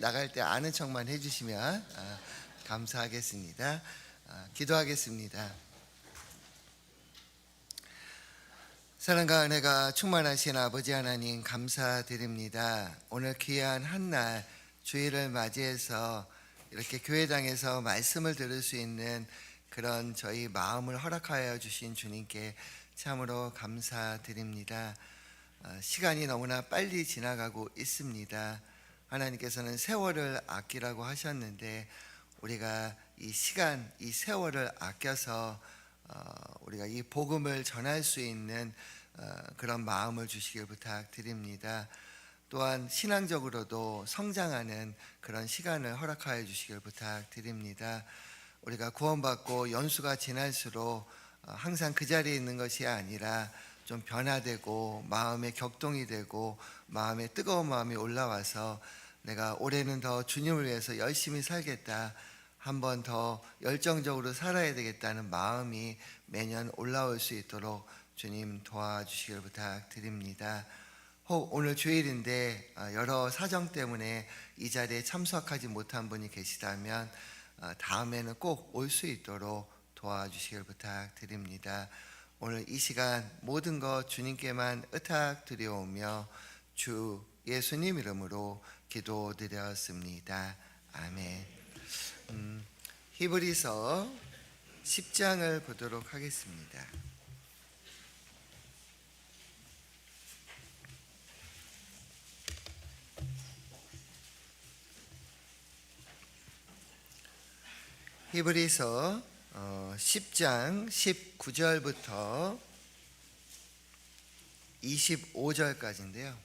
나갈 때 아는 척만 해주시면 감사하겠습니다. 기도하겠습니다. 사랑과 은혜가 충만하신 아버지 하나님 감사드립니다. 오늘 귀한 한날 주일을 맞이해서 이렇게 교회당에서 말씀을 들을 수 있는 그런 저희 마음을 허락하여 주신 주님께 참으로 감사드립니다. 시간이 너무나 빨리 지나가고 있습니다. 하나님께서는 세월을 아끼라고 하셨는데 우리가 이 시간, 이 세월을 아껴서 우리가 이 복음을 전할 수 있는 그런 마음을 주시길 부탁드립니다. 또한 신앙적으로도 성장하는 그런 시간을 허락하여 주시길 부탁드립니다. 우리가 구원받고 연수가 지날수록 항상 그 자리에 있는 것이 아니라 좀 변화되고 마음에 격동이 되고 마음에 뜨거운 마음이 올라와서 내가 올해는 더 주님을 위해서 열심히 살겠다, 한 번 더 열정적으로 살아야 되겠다는 마음이 매년 올라올 수 있도록 주님 도와주시길 부탁드립니다. 혹 오늘 주일인데 여러 사정 때문에 이 자리에 참석하지 못한 분이 계시다면 다음에는 꼭 올 수 있도록 도와주시길 부탁드립니다. 오늘 이 시간 모든 것 주님께만 의탁드려오며 주 예수님 이름으로 기도드렸습니다. 아멘. 히브리서 10장을 보도록 하겠습니다. 히브리서 10장 19절부터 25절까지인데요.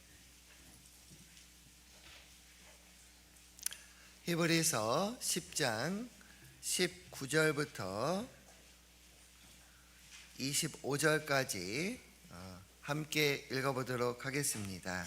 히브리서 10장 19절부터 25절까지 함께 읽어보도록 하겠습니다.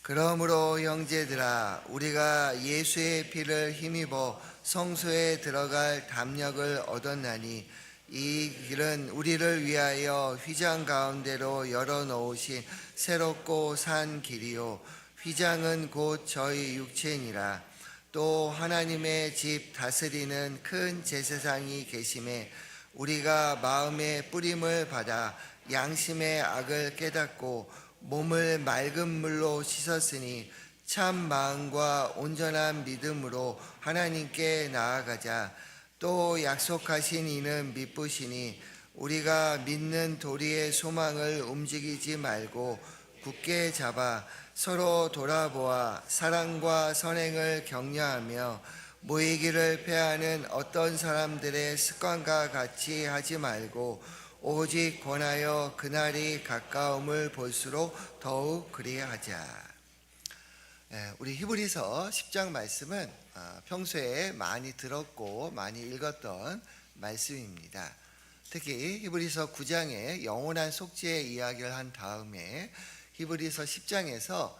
그러므로 형제들아, 우리가 예수의 피를 힘입어 성소에 들어갈 담력을 얻었나니 이 길은 우리를 위하여 휘장 가운데로 열어놓으신 새롭고 산 길이요 휘장은 곧 저희 육체니라. 또 하나님의 집 다스리는 큰 제사장이 계심에 우리가 마음의 뿌림을 받아 양심의 악을 깨닫고 몸을 맑은 물로 씻었으니 참 마음과 온전한 믿음으로 하나님께 나아가자. 또 약속하신 이는 미쁘시니 우리가 믿는 도리의 소망을 움직이지 말고 굳게 잡아 서로 돌아보아 사랑과 선행을 격려하며 모이기를 패하는 어떤 사람들의 습관과 같이 하지 말고 오직 권하여 그날이 가까움을 볼수록 더욱 그리하자. 우리 히브리서 10장 말씀은 평소에 많이 들었고 많이 읽었던 말씀입니다. 특히 히브리서 9장에 영원한 속죄의 이야기를 한 다음에 히브리서 10장에서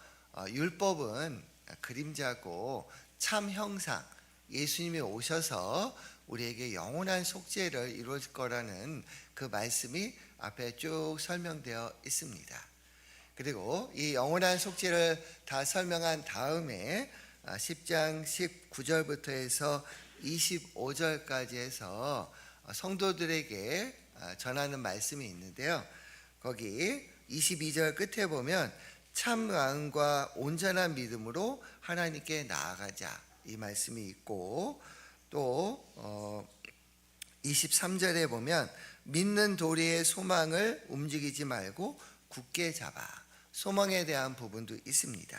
율법은 그림자고 참 형상, 예수님이 오셔서 우리에게 영원한 속죄를 이루어질 거라는 그 말씀이 앞에 쭉 설명되어 있습니다. 그리고 이 영원한 속죄를 다 설명한 다음에 10장 19절부터 해서 25절까지 해서 성도들에게 전하는 말씀이 있는데요. 거기 22절 끝에 보면 참 마음과 온전한 믿음으로 하나님께 나아가자, 이 말씀이 있고, 또 23절에 보면 믿는 도리의 소망을 움직이지 말고 굳게 잡아, 소망에 대한 부분도 있습니다.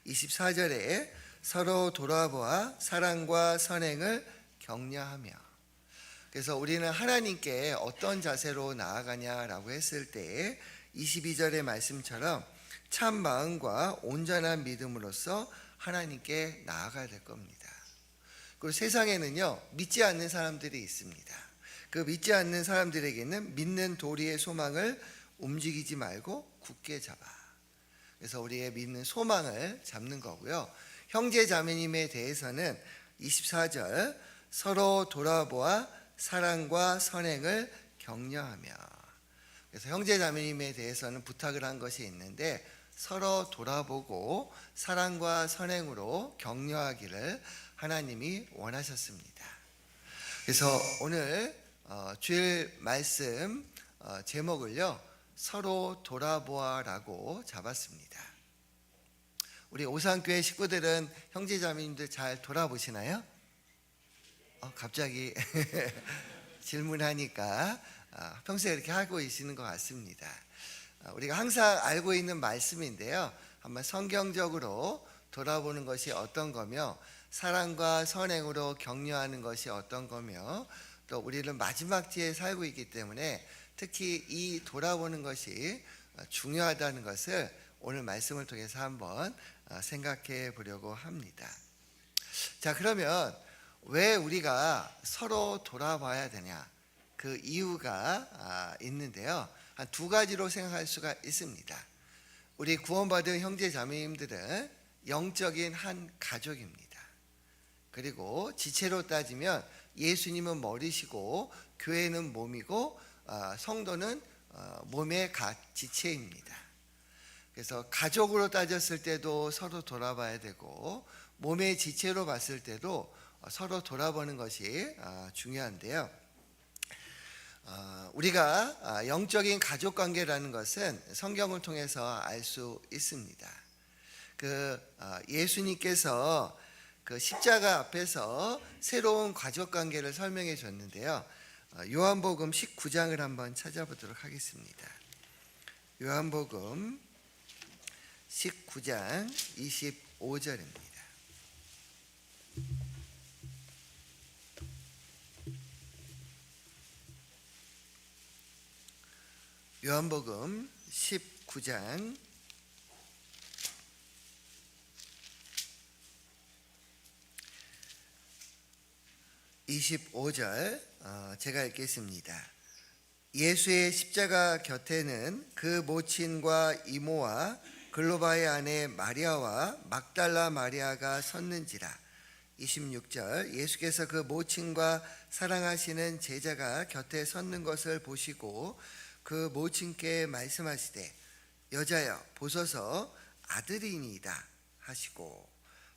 24절에 서로 돌아보아 사랑과 선행을 격려하며, 그래서 우리는 하나님께 어떤 자세로 나아가냐라고 했을 때 22절의 말씀처럼 참 마음과 온전한 믿음으로써 하나님께 나아가야 될 겁니다. 그리고 세상에는요, 믿지 않는 사람들이 있습니다. 그 믿지 않는 사람들에게는 믿는 도리의 소망을 움직이지 말고 굳게 잡아. 그래서 우리의 믿는 소망을 잡는 거고요. 형제 자매님에 대해서는 24절 서로 돌아보아 사랑과 선행을 격려하며, 그래서 형제 자매님에 대해서는 부탁을 한 것이 있는데 서로 돌아보고 사랑과 선행으로 격려하기를 하나님이 원하셨습니다. 그래서 오늘 주일 말씀 제목을요, 서로 돌아보아라고 잡았습니다. 우리 오산교회 식구들은 형제자매님들 잘 돌아보시나요? 갑자기 질문하니까 평소에 이렇게 하고 계시는 것 같습니다. 우리가 항상 알고 있는 말씀인데요, 한번 성경적으로 돌아보는 것이 어떤 거며, 사랑과 선행으로 격려하는 것이 어떤 거며, 또 우리는 마지막 때에 살고 있기 때문에 특히 이 돌아보는 것이 중요하다는 것을 오늘 말씀을 통해서 한번 생각해 보려고 합니다. 자, 그러면 왜 우리가 서로 돌아봐야 되냐? 그 이유가 있는데요, 한 두 가지로 생각할 수가 있습니다. 우리 구원받은 형제 자매님들은 영적인 한 가족입니다. 그리고 지체로 따지면 예수님은 머리시고 교회는 몸이고 성도는 몸의 지체입니다. 그래서 가족으로 따졌을 때도 서로 돌아봐야 되고, 몸의 지체로 봤을 때도 서로 돌아보는 것이 중요한데요, 우리가 영적인 가족관계라는 것은 성경을 통해서 알 수 있습니다. 예수님께서 그 십자가 앞에서 새로운 가족관계를 설명해 줬는데요, 요한복음 19장을 한번 찾아보도록 하겠습니다. 요한복음 19장 25절입니다. 요한복음 19장 25절 제가 읽겠습니다. 예수의 십자가 곁에는 그 모친과 이모와 글로바의 아내 마리아와 막달라 마리아가 섰는지라. 26절 예수께서 그 모친과 사랑하시는 제자가 곁에 섰는 것을 보시고 그 모친께 말씀하시되 여자여 보소서 아들이니이다 하시고,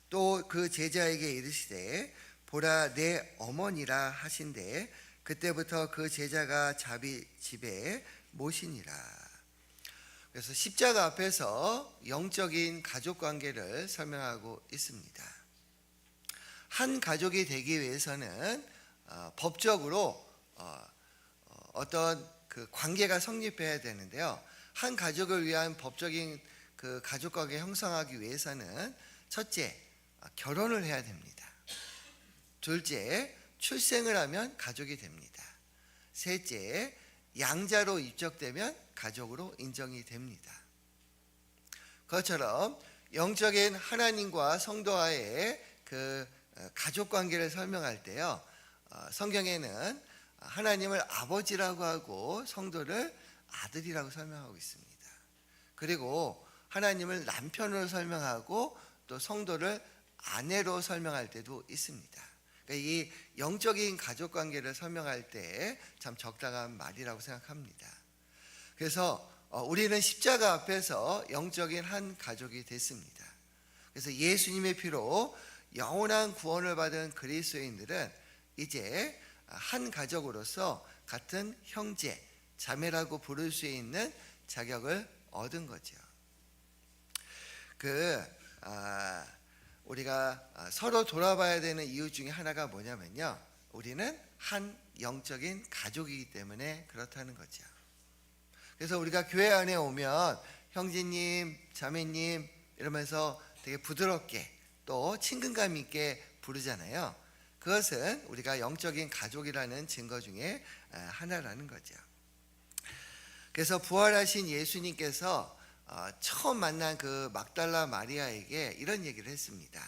또 그 제자에게 이르시되 보라 내 어머니라 하신대 그때부터 그 제자가 자비 집에 모시니라. 그래서 십자가 앞에서 영적인 가족관계를 설명하고 있습니다. 한 가족이 되기 위해서는 법적으로 어떤 그 관계가 성립해야 되는데요, 한 가족을 위한 법적인 그 가족관계 형성하기 위해서는 첫째, 결혼을 해야 됩니다. 둘째, 출생을 하면 가족이 됩니다. 셋째, 양자로 입적되면 가족으로 인정이 됩니다. 그것처럼 영적인 하나님과 성도와의 그 가족관계를 설명할 때요, 성경에는 하나님을 아버지라고 하고 성도를 아들이라고 설명하고 있습니다. 그리고 하나님을 남편으로 설명하고 또 성도를 아내로 설명할 때도 있습니다. 그러니까 이 영적인 가족관계를 설명할 때 참 적당한 말이라고 생각합니다. 그래서 우리는 십자가 앞에서 영적인 한 가족이 됐습니다. 그래서 예수님의 피로 영원한 구원을 받은 그리스도인들은 이제 한 가족으로서 같은 형제, 자매라고 부를 수 있는 자격을 얻은 거죠. 우리가 서로 돌아봐야 되는 이유 중에 하나가 뭐냐면요, 우리는 한 영적인 가족이기 때문에 그렇다는 거죠. 그래서 우리가 교회 안에 오면 형제님, 자매님 이러면서 되게 부드럽게 또 친근감 있게 부르잖아요. 그것은 우리가 영적인 가족이라는 증거 중에 하나라는 거죠. 그래서 부활하신 예수님께서 처음 만난 그 막달라 마리아에게 이런 얘기를 했습니다.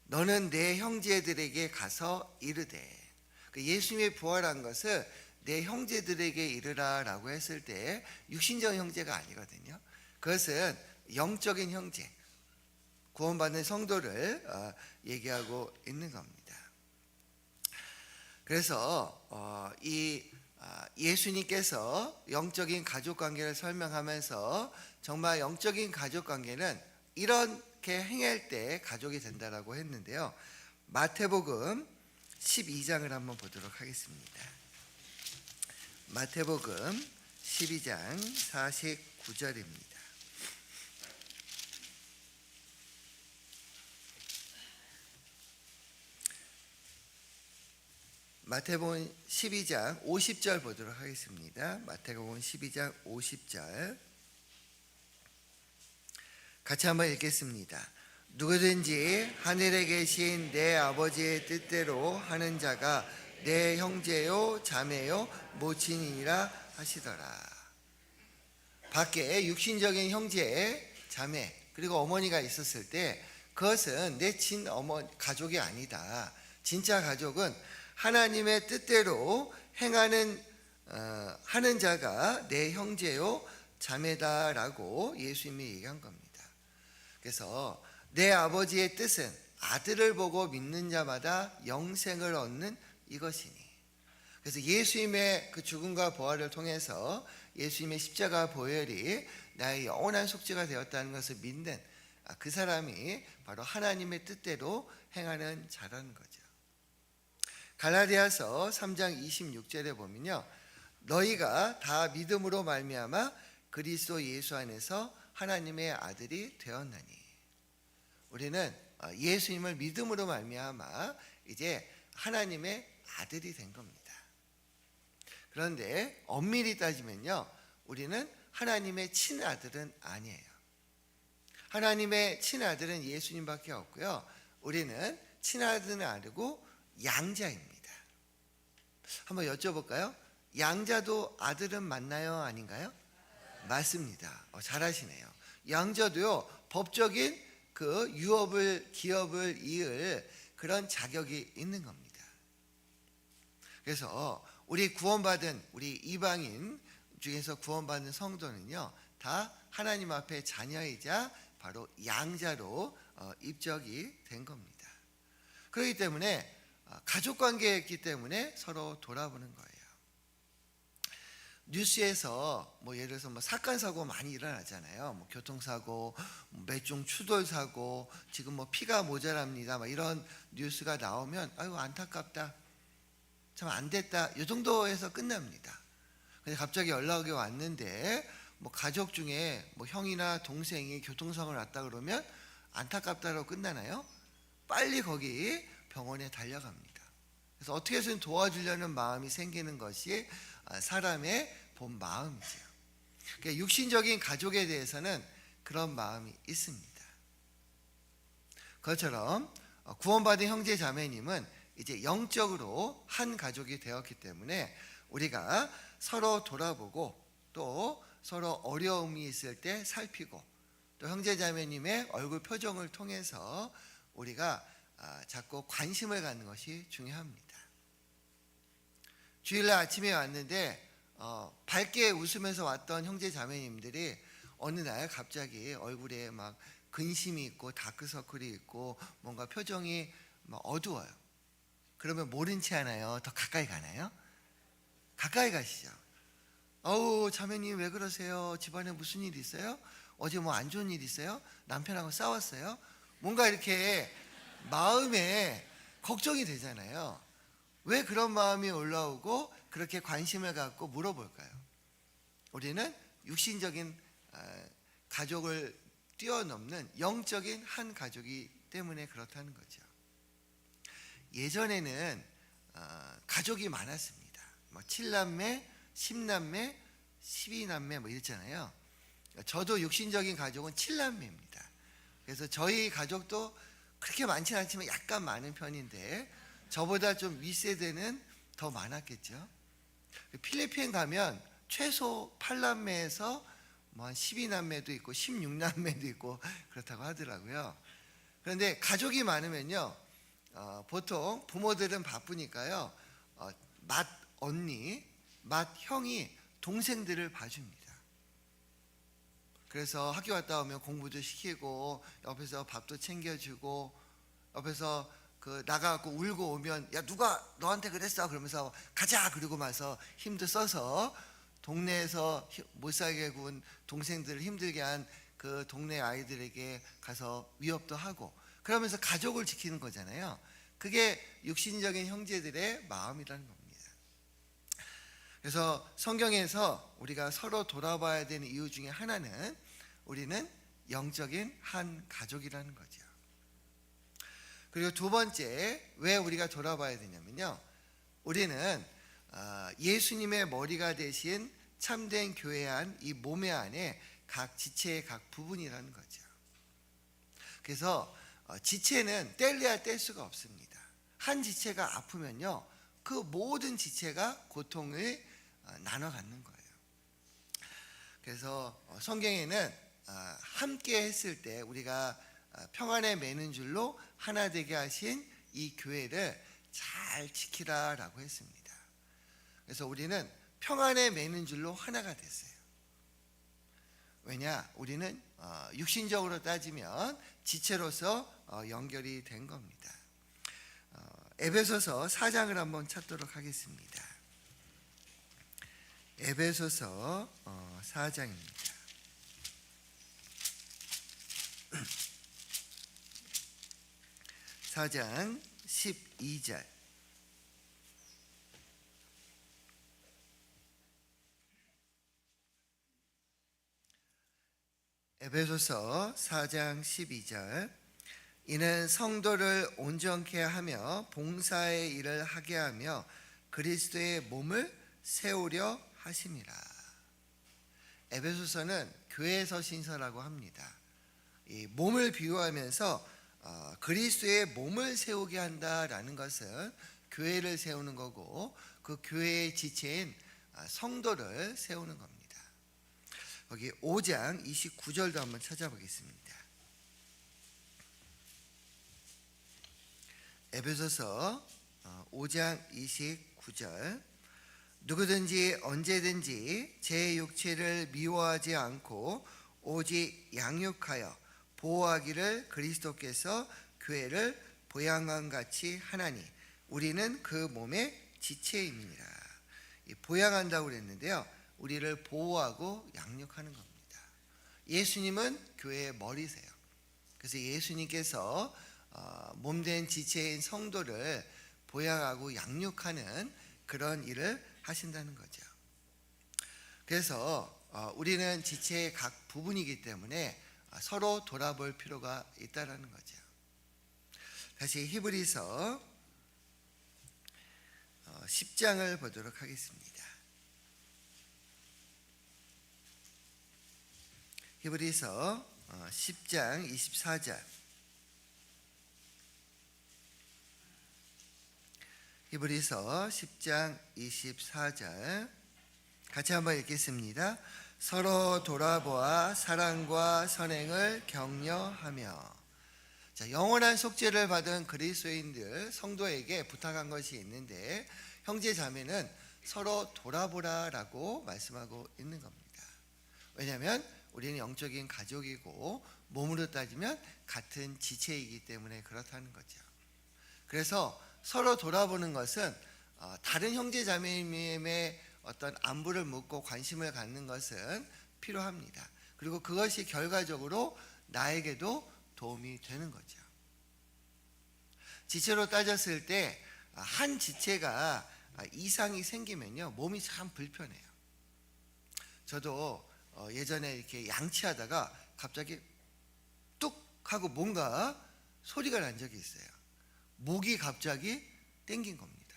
너는 내 형제들에게 가서 이르되. 예수님이 부활한 것을 내 형제들에게 이르라 라고 했을 때 육신적 형제가 아니거든요. 그것은 영적인 형제, 구원받는 성도를 얘기하고 있는 겁니다. 그래서 예수님께서 영적인 가족관계를 설명하면서 정말 영적인 가족 관계는 이렇게 행할 때 가족이 된다라고 했는데요. 마태복음 12장을 한번 보도록 하겠습니다. 마태복음 12장 49절입니다. 마태복음 12장 50절 보도록 하겠습니다. 마태복음 12장 50절 같이 한번 읽겠습니다. 누구든지 하늘에 계신 내 아버지의 뜻대로 하는 자가 내 형제요 자매요 모친이니라 하시더라. 밖에 육신적인 형제 자매 그리고 어머니가 있었을 때 그것은 내 친어머 가족이 아니다. 진짜 가족은 하나님의 뜻대로 행하는 하는 자가 내 형제요 자매다라고 예수님이 얘기한 겁니다. 그래서 내 아버지의 뜻은 아들을 보고 믿는 자마다 영생을 얻는 이것이니. 그래서 예수님의 그 죽음과 부활을 통해서 예수님의 십자가 보혈이 나의 영원한 속죄가 되었다는 것을 믿는 그 사람이 바로 하나님의 뜻대로 행하는 자라는 거죠. 갈라디아서 3장 26절에 보면요, 너희가 다 믿음으로 말미암아 그리스도 예수 안에서 하나님의 아들이 되었나니. 우리는 예수님을 믿음으로 말미암아 이제 하나님의 아들이 된 겁니다. 그런데 엄밀히 따지면요, 우리는 하나님의 친아들은 아니에요. 하나님의 친아들은 예수님밖에 없고요, 우리는 친아들은 아니고 양자입니다. 한번 여쭤볼까요? 양자도 아들은 맞나요? 아닌가요? 맞습니다. 잘하시네요. 양자도요, 법적인 그 유업을 기업을 이을 그런 자격이 있는 겁니다. 그래서 우리 구원받은 우리 이방인 중에서 구원받은 성도는요, 다 하나님 앞에 자녀이자 바로 양자로 입적이 된 겁니다. 그렇기 때문에 가족관계였기 때문에 서로 돌아보는 거예요. 뉴스에서 예를 들어서 사건 사고 많이 일어나잖아요. 교통사고, 매중 추돌 사고, 지금 피가 모자랍니다. 이런 뉴스가 나오면 아유 안타깝다, 참 안 됐다, 이 정도에서 끝납니다. 근데 갑자기 연락이 왔는데 가족 중에 형이나 동생이 교통사고를 났다 그러면 안타깝다로 끝나나요? 빨리 거기 병원에 달려갑니다. 그래서 어떻게 해서든 도와주려는 마음이 생기는 것이 사람의 본 마음이죠. 그러니까 육신적인 가족에 대해서는 그런 마음이 있습니다. 그것처럼 구원받은 형제 자매님은 이제 영적으로 한 가족이 되었기 때문에 우리가 서로 돌아보고 또 서로 어려움이 있을 때 살피고 또 형제 자매님의 얼굴 표정을 통해서 우리가 자꾸 관심을 갖는 것이 중요합니다. 주일날 아침에 왔는데 밝게 웃으면서 왔던 형제 자매님들이 어느 날 갑자기 얼굴에 근심이 있고 다크서클이 있고 뭔가 표정이 어두워요. 그러면 모른 체 하나요? 더 가까이 가나요? 가까이 가시죠. 어우 자매님 왜 그러세요? 집안에 무슨 일 있어요? 어제 안 좋은 일 있어요? 남편하고 싸웠어요? 뭔가 이렇게 마음에 걱정이 되잖아요. 왜 그런 마음이 올라오고 그렇게 관심을 갖고 물어볼까요? 우리는 육신적인 가족을 뛰어넘는 영적인 한 가족이기 때문에 그렇다는 거죠. 예전에는 가족이 많았습니다. 7남매, 10남매, 12남매 이랬잖아요. 저도 육신적인 가족은 7남매입니다. 그래서 저희 가족도 그렇게 많지는 않지만 약간 많은 편인데 저보다 좀 윗세대는 더 많았겠죠. 필리핀 가면 최소 8남매에서 한 12남매도 있고 16남매도 있고 그렇다고 하더라고요. 그런데 가족이 많으면요, 보통 부모들은 바쁘니까요, 맏 언니, 맏 형이 동생들을 봐줍니다. 그래서 학교 갔다 오면 공부도 시키고 옆에서 밥도 챙겨주고 옆에서 나가갖고 울고 오면 야 누가 너한테 그랬어 그러면서 가자 그러고 마서 힘도 써서 동네에서 못 살게 군 동생들을 힘들게 한 그 동네 아이들에게 가서 위협도 하고 그러면서 가족을 지키는 거잖아요. 그게 육신적인 형제들의 마음이라는 겁니다. 그래서 성경에서 우리가 서로 돌아봐야 되는 이유 중에 하나는 우리는 영적인 한 가족이라는 거죠. 그리고 두 번째, 왜 우리가 돌아봐야 되냐면요, 우리는 예수님의 머리가 되신 참된 교회 안, 이 몸의 안에 각 지체의 각 부분이라는 거죠. 그래서 지체는 뗄래야 뗄 수가 없습니다. 한 지체가 아프면요, 그 모든 지체가 고통을 나눠 갖는 거예요. 그래서 성경에는 함께 했을 때 우리가 평안에 매는 줄로 하나 되게 하신 이 교회를 잘 지키라라고 했습니다. 그래서 우리는 평안에 매는 줄로 하나가 됐어요. 왜냐? 우리는 육신적으로 따지면 지체로서 연결이 된 겁니다. 에베소서 4장을 한번 찾도록 하겠습니다. 에베소서 4장입니다. 4장 12절. 에베소서 4장 12절. 이는 성도를 온전케 하며 봉사의 일을 하게 하며 그리스도의 몸을 세우려 하심이라. 에베소서는 교회에서 신서라고 합니다. 이 몸을 비유하면서 그리스도의 몸을 세우게 한다라는 것은 교회를 세우는 거고, 그 교회의 지체인 성도를 세우는 겁니다. 거기 5장 29절도 한번 찾아보겠습니다. 에베소서 5장 29절. 누구든지 언제든지 제 육체를 미워하지 않고 오직 양육하여 보호하기를 그리스도께서 교회를 보양한 같이 하나니 우리는 그 몸의 지체임이니라. 보양한다고 그랬는데요, 우리를 보호하고 양육하는 겁니다. 예수님은 교회의 머리세요. 그래서 예수님께서 몸된 지체인 성도를 보양하고 양육하는 그런 일을 하신다는 거죠. 그래서 우리는 지체의 각 부분이기 때문에 서로 돌아볼 필요가 있다는 거죠. 다시 히브리서 10장을 보도록 하겠습니다. 히브리서 10장 24절. 히브리서 10장 24절 같이 한번 읽겠습니다. 서로 돌아보아 사랑과 선행을 격려하며. 자, 영원한 속죄를 받은 그리스도인들 성도에게 부탁한 것이 있는데, 형제 자매는 서로 돌아보라라고 말씀하고 있는 겁니다. 왜냐하면 우리는 영적인 가족이고 몸으로 따지면 같은 지체이기 때문에 그렇다는 거죠. 그래서 서로 돌아보는 것은 다른 형제 자매님의 어떤 안부를 묻고 관심을 갖는 것은 필요합니다. 그리고 그것이 결과적으로 나에게도 도움이 되는 거죠. 지체로 따졌을 때 한 지체가 이상이 생기면요, 몸이 참 불편해요. 저도 예전에 이렇게 양치하다가 갑자기 뚝 하고 뭔가 소리가 난 적이 있어요. 목이 갑자기 땡긴 겁니다.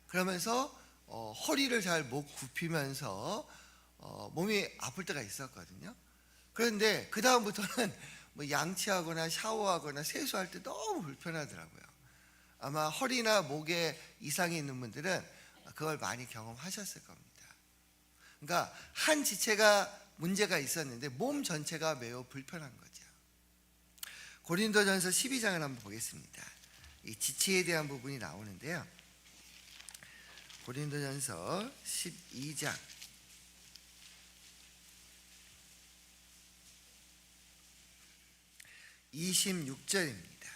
그러면서 허리를 잘 못 굽히면서 몸이 아플 때가 있었거든요. 그런데 그 다음부터는 뭐 양치하거나 샤워하거나 세수할 때 너무 불편하더라고요. 아마 허리나 목에 이상이 있는 분들은 그걸 많이 경험하셨을 겁니다. 그러니까 한 지체가 문제가 있었는데 몸 전체가 매우 불편한 거죠. 고린도전서 12장을 한번 보겠습니다. 이 지체에 대한 부분이 나오는데요, 고린도전서 12장 26절입니다.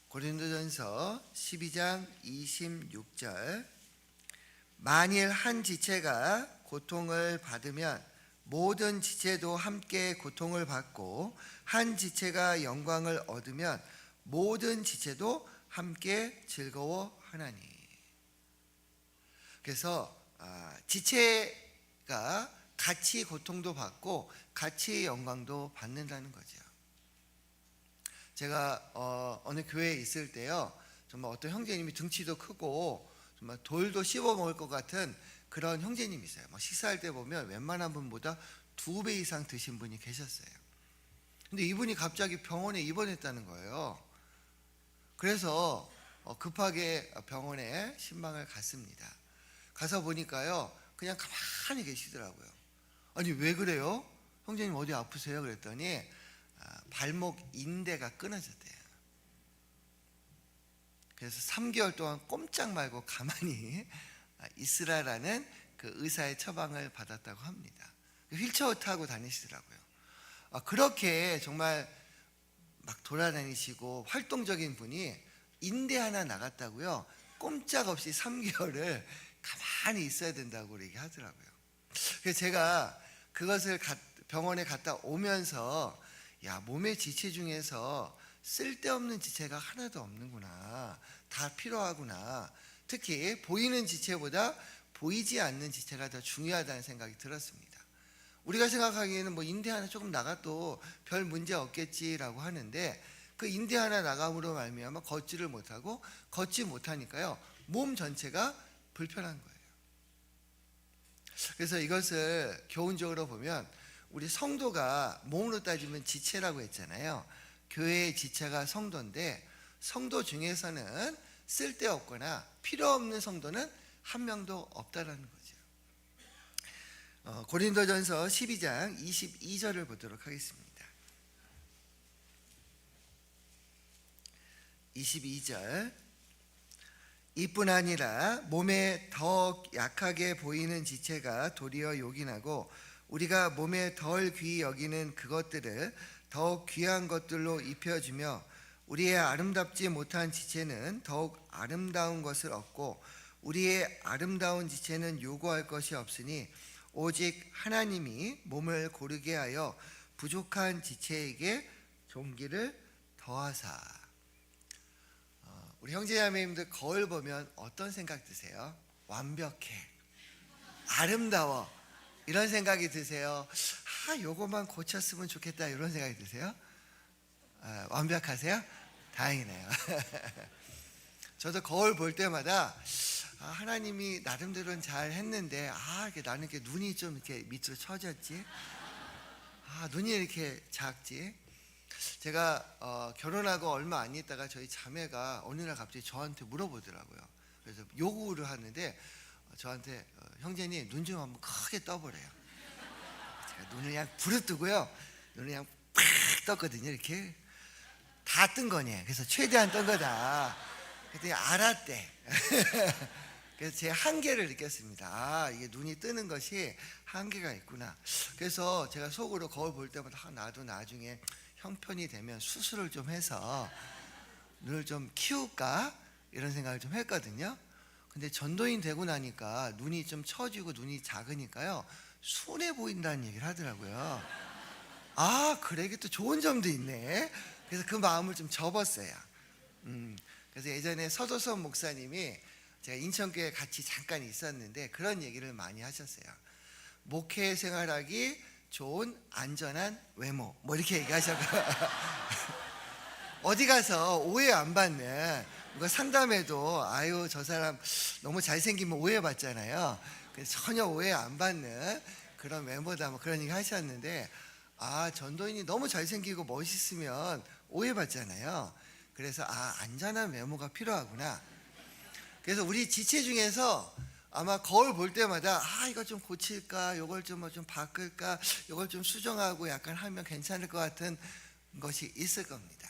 고린도전서 12장 26절. 만일 한 지체가 고통을 받으면 모든 지체도 함께 고통을 받고, 한 지체가 영광을 얻으면 모든 지체도 함께 즐거워하나니. 그래서 지체가 같이 고통도 받고 같이 영광도 받는다는 거죠. 제가 어느 교회에 있을 때요, 정말 어떤 형제님이 등치도 크고 정말 돌도 씹어 먹을 것 같은 그런 형제님이 있어요. 식사할 때 보면 웬만한 분보다 2배 이상 드신 분이 계셨어요. 근데 이분이 갑자기 병원에 입원했다는 거예요. 그래서 급하게 병원에 신방을 갔습니다. 가서 보니까요, 그냥 가만히 계시더라고요. 아니, 왜 그래요? 형제님 어디 아프세요? 그랬더니 발목 인대가 끊어졌대요. 그래서 3개월 동안 꼼짝 말고 가만히 있으라라는 그 의사의 처방을 받았다고 합니다. 휠체어 타고 다니시더라고요. 그렇게 정말 막 돌아다니시고 활동적인 분이 인대 하나 나갔다고요, 꼼짝없이 3개월을 가만히 있어야 된다고 얘기하더라고요. 그래서 제가 그것을 병원에 갔다 오면서, 야, 몸의 지체 중에서 쓸데없는 지체가 하나도 없는구나, 다 필요하구나. 특히 보이는 지체보다 보이지 않는 지체가 더 중요하다는 생각이 들었습니다. 우리가 생각하기에는 인대 하나 조금 나가도 별 문제 없겠지라고 하는데, 그 인대 하나 나감으로 말미암아 걷지를 못하고, 걷지 못하니까요, 몸 전체가 불편한 거예요. 그래서 이것을 교훈적으로 보면, 우리 성도가 몸으로 따지면 지체라고 했잖아요. 교회의 지체가 성도인데, 성도 중에서는 쓸데없거나 필요없는 성도는 한 명도 없다라는 거죠. 고린도전서 12장 22절을 보도록 하겠습니다. 22절. 이뿐 아니라 몸에 더 약하게 보이는 지체가 도리어 요긴하고, 우리가 몸에 덜 귀히 여기는 그것들을 더욱 귀한 것들로 입혀주며, 우리의 아름답지 못한 지체는 더욱 아름다운 것을 얻고, 우리의 아름다운 지체는 요구할 것이 없으니 오직 하나님이 몸을 고르게 하여 부족한 지체에게 존귀를 더하사. 우리 형제자매님들 거울 보면 어떤 생각 드세요? 완벽해, 아름다워, 이런 생각이 드세요? 요거만 고쳤으면 좋겠다, 이런 생각이 드세요? 완벽하세요? 다행이네요. 저도 거울 볼 때마다 하나님이 나름대로는 잘 했는데, 나는 이렇게 눈이 좀 이렇게 밑으로 처졌지, 눈이 이렇게 작지. 제가 결혼하고 얼마 안 있다가 저희 자매가 어느 날 갑자기 저한테 물어보더라고요. 그래서 요구를 하는데 저한테, 형제님 눈 좀 한번 크게 떠보래요. 제가 눈을 그냥 부릅뜨고요, 눈을 그냥 팍 떴거든요. 이렇게 다 뜬 거니. 그래서 최대한 뜬 거다. 그랬더니 알았대. 그래서 제 한계를 느꼈습니다. 이게 눈이 뜨는 것이 한계가 있구나. 그래서 제가 속으로 거울 볼 때마다 나도 나중에 형편이 되면 수술을 좀 해서 눈을 좀 키울까, 이런 생각을 좀 했거든요. 근데 전도인 되고 나니까 눈이 좀 처지고 눈이 작으니까요, 순해 보인다는 얘기를 하더라고요. 그래, 이게 또 좋은 점도 있네. 그래서 그 마음을 좀 접었어요. 그래서 예전에 서도선 목사님이, 제가 인천교회 같이 잠깐 있었는데 그런 얘기를 많이 하셨어요. 목회 생활하기 좋은 안전한 외모, 이렇게 얘기하셨고요. 어디 가서 오해 안 받는, 누가 상담해도 저 사람 너무 잘생기면 오해받잖아요. 그래서 전혀 오해 안 받는 그런 외모다, 그런 얘기 하셨는데, 전도인이 너무 잘생기고 멋있으면 오해받잖아요. 그래서 안전한 외모가 필요하구나. 그래서 우리 지체 중에서 아마 거울 볼 때마다 이거 좀 고칠까, 이걸 좀 바꿀까, 이걸 좀 수정하고 약간 하면 괜찮을 것 같은 것이 있을 겁니다.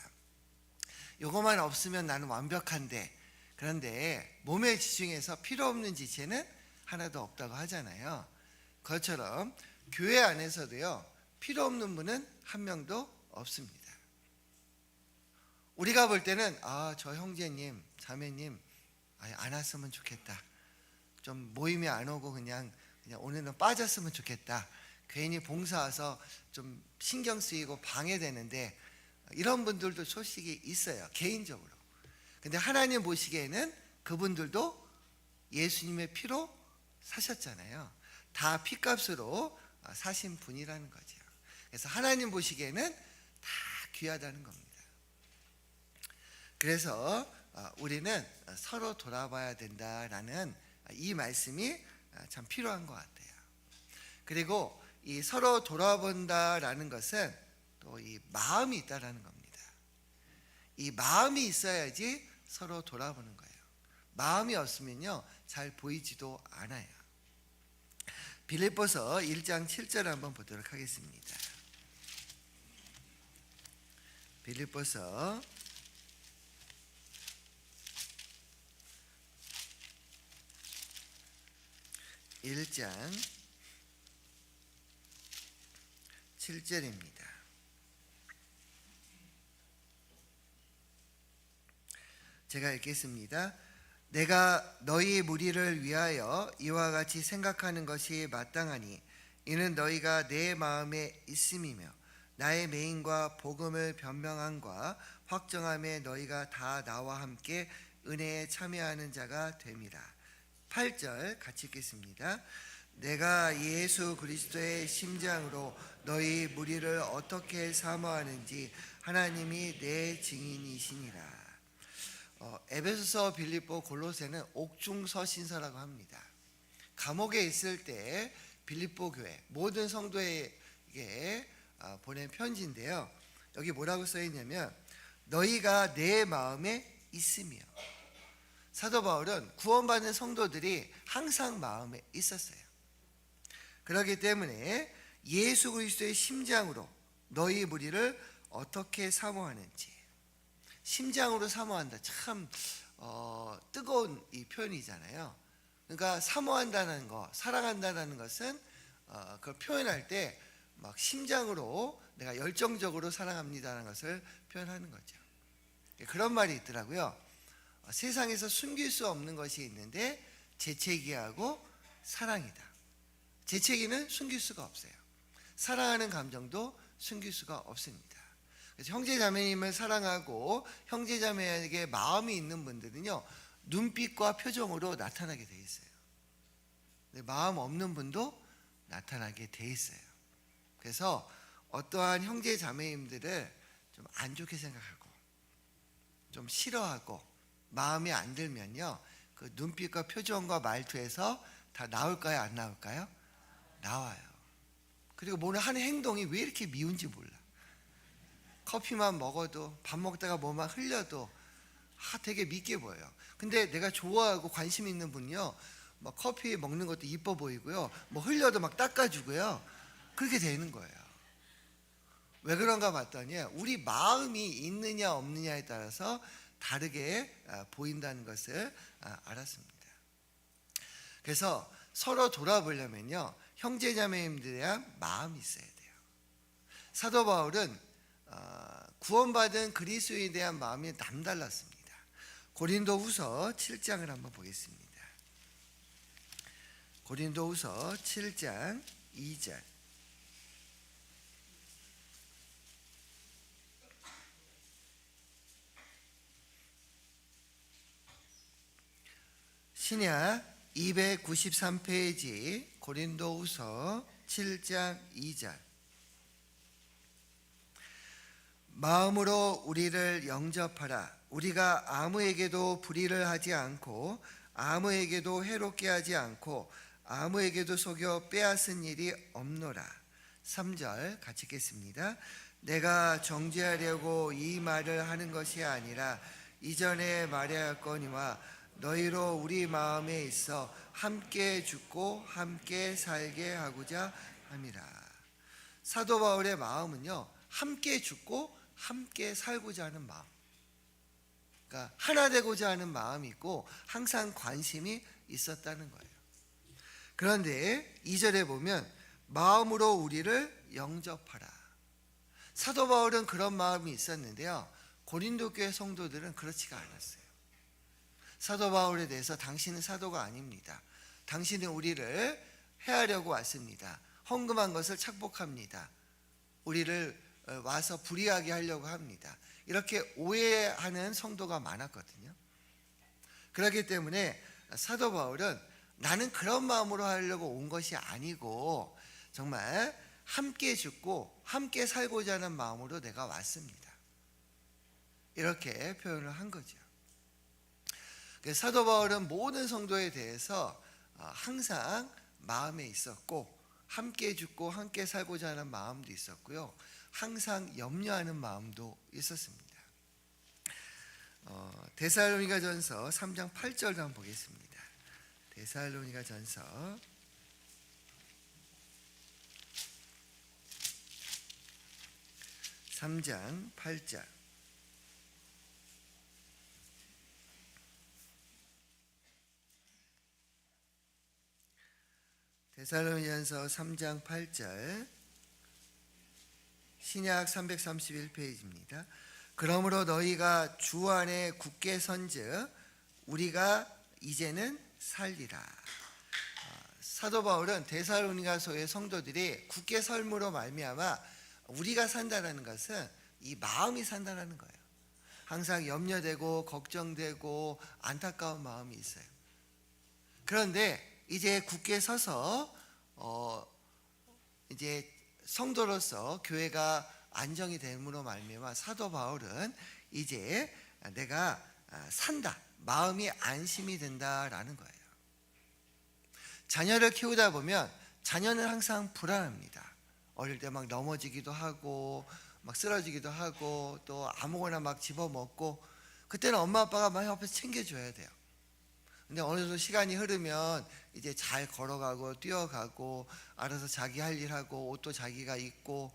이것만 없으면 나는 완벽한데, 그런데 몸의 지체 중에서 필요 없는 지체는 하나도 없다고 하잖아요. 그것처럼 교회 안에서도요, 필요 없는 분은 한 명도 없습니다. 우리가 볼 때는 저 형제님, 자매님 안 왔으면 좋겠다. 좀 모임에 안 오고 그냥 오늘은 빠졌으면 좋겠다. 괜히 봉사 와서 좀 신경 쓰이고 방해되는데 이런 분들도 솔직히 있어요. 개인적으로. 근데 하나님 보시기에는 그분들도 예수님의 피로 사셨잖아요. 다 피값으로 사신 분이라는 거죠. 그래서 하나님 보시기에는 다 귀하다는 겁니다. 그래서 우리는 서로 돌아봐야 된다라는 이 말씀이 참 필요한 것 같아요. 그리고 이 서로 돌아본다라는 것은 또 이 마음이 있다라는 겁니다. 이 마음이 있어야지 서로 돌아보는 거예요. 마음이 없으면요 잘 보이지도 않아요. 빌립보서 1장 7절 한번 보도록 하겠습니다. 빌립보서 1장 7절입니다. 제가 읽겠습니다. 내가 너희 무리를 위하여 이와 같이 생각하는 것이 마땅하니 이는 너희가 내 마음에 있음이며 나의 맹인과 복음을 변명함과 확정함에 너희가 다 나와 함께 은혜에 참여하는 자가 됨이라. 8절 같이 읽겠습니다. 내가 예수 그리스도의 심장으로 너희 무리를 어떻게 사모하는지 하나님이 내 증인이시니라. 에베소서, 빌립보, 골로새는 옥중서신서라고 합니다. 감옥에 있을 때 빌립보 교회 모든 성도에게 보낸 편지인데요. 여기 뭐라고 써 있냐면 너희가 내 마음에 있으며, 사도 바울은 구원받은 성도들이 항상 마음에 있었어요. 그렇기 때문에 예수 그리스도의 심장으로 너희 무리를 어떻게 사모하는지, 심장으로 사모한다. 참 뜨거운 이 표현이잖아요. 그러니까 사모한다는 거, 사랑한다는 것은 그걸 표현할 때 막 심장으로 내가 열정적으로 사랑합니다라는 것을 표현하는 거죠. 그런 말이 있더라고요. 세상에서 숨길 수 없는 것이 있는데 재채기하고 사랑이다. 재채기는 숨길 수가 없어요. 사랑하는 감정도 숨길 수가 없습니다. 그래서 형제자매님을 사랑하고 형제자매에게 마음이 있는 분들은요 눈빛과 표정으로 나타나게 돼 있어요. 근데 마음 없는 분도 나타나게 돼 있어요. 그래서 어떠한 형제자매님들을 좀 안 좋게 생각하고 좀 싫어하고 마음에 안 들면요 그 눈빛과 표정과 말투에서 다 나올까요, 안 나올까요? 나와요. 그리고 오늘 하는 행동이 왜 이렇게 미운지 몰라. 커피만 먹어도, 밥 먹다가 뭐만 흘려도 되게 밉게 보여요. 근데 내가 좋아하고 관심 있는 분요 막 커피 먹는 것도 이뻐 보이고요, 뭐 흘려도 막 닦아주고요, 그렇게 되는 거예요. 왜 그런가 봤더니 우리 마음이 있느냐 없느냐에 따라서 다르게 보인다는 것을 알았습니다. 그래서 서로 돌아보려면요 형제자매님들에 대한 마음이 있어야 돼요. 사도 바울은 구원받은 그리스도에 대한 마음이 남달랐습니다. 고린도후서 7장을 한번 보겠습니다. 고린도후서 7장 2절. 신약 293페이지 고린도후서 7장 2절. 마음으로 우리를 영접하라. 우리가 아무에게도 불의를 하지 않고 아무에게도 해롭게 하지 않고 아무에게도 속여 빼앗은 일이 없노라. 3절 같이 읽겠습니다. 내가 정죄하려고 이 말을 하는 것이 아니라 이전에 말하였거니와 너희로 우리 마음에 있어 함께 죽고 함께 살게 하고자 함이라. 사도 바울의 마음은요 함께 죽고 함께 살고자 하는 마음, 그러니까 하나 되고자 하는 마음이 있고 항상 관심이 있었다는 거예요. 그런데 2절에 보면 마음으로 우리를 영접하라. 사도 바울은 그런 마음이 있었는데요 고린도 교회 성도들은 그렇지가 않았어요. 사도 바울에 대해서 당신은 사도가 아닙니다, 당신은 우리를 해하려고 왔습니다. 헌금한 것을 착복합니다. 우리를 와서 불의하게 하려고 합니다. 이렇게 오해하는 성도가 많았거든요. 그렇기 때문에 사도 바울은 나는 그런 마음으로 하려고 온 것이 아니고 정말 함께 죽고 함께 살고자 하는 마음으로 내가 왔습니다. 이렇게 표현을 한 거죠. 사도 바울은 모든 성도에 대해서 항상 마음에 있었고 함께 죽고 함께 살고자 하는 마음도 있었고요. 항상 염려하는 마음도 있었습니다. 데살로니가전서 3장 8절도 한번 보겠습니다. 데살로니가전서 3장 8절. 데살로니가전서 3장 8절, 신약 331페이지입니다. 그러므로 너희가 주 안에 굳게 선즉 우리가 이제는 살리라. 사도 바울은 데살로니가서의 성도들이 굳게 설므로 말미암아 우리가 산다라는 것은 이 마음이 산다라는 거예요. 항상 염려되고 걱정되고 안타까운 마음이 있어요. 그런데 이제 굳게 서서 이제 성도로서 교회가 안정이 됨으로 말미암아 사도 바울은 이제 내가 산다, 마음이 안심이 된다라는 거예요. 자녀를 키우다 보면 자녀는 항상 불안합니다. 어릴 때 막 넘어지기도 하고 막 쓰러지기도 하고 또 아무거나 막 집어먹고, 그때는 엄마 아빠가 막 옆에서 챙겨줘야 돼요. 근데 어느 정도 시간이 흐르면 이제 잘 걸어가고 뛰어가고 알아서 자기 할 일 하고 옷도 자기가 입고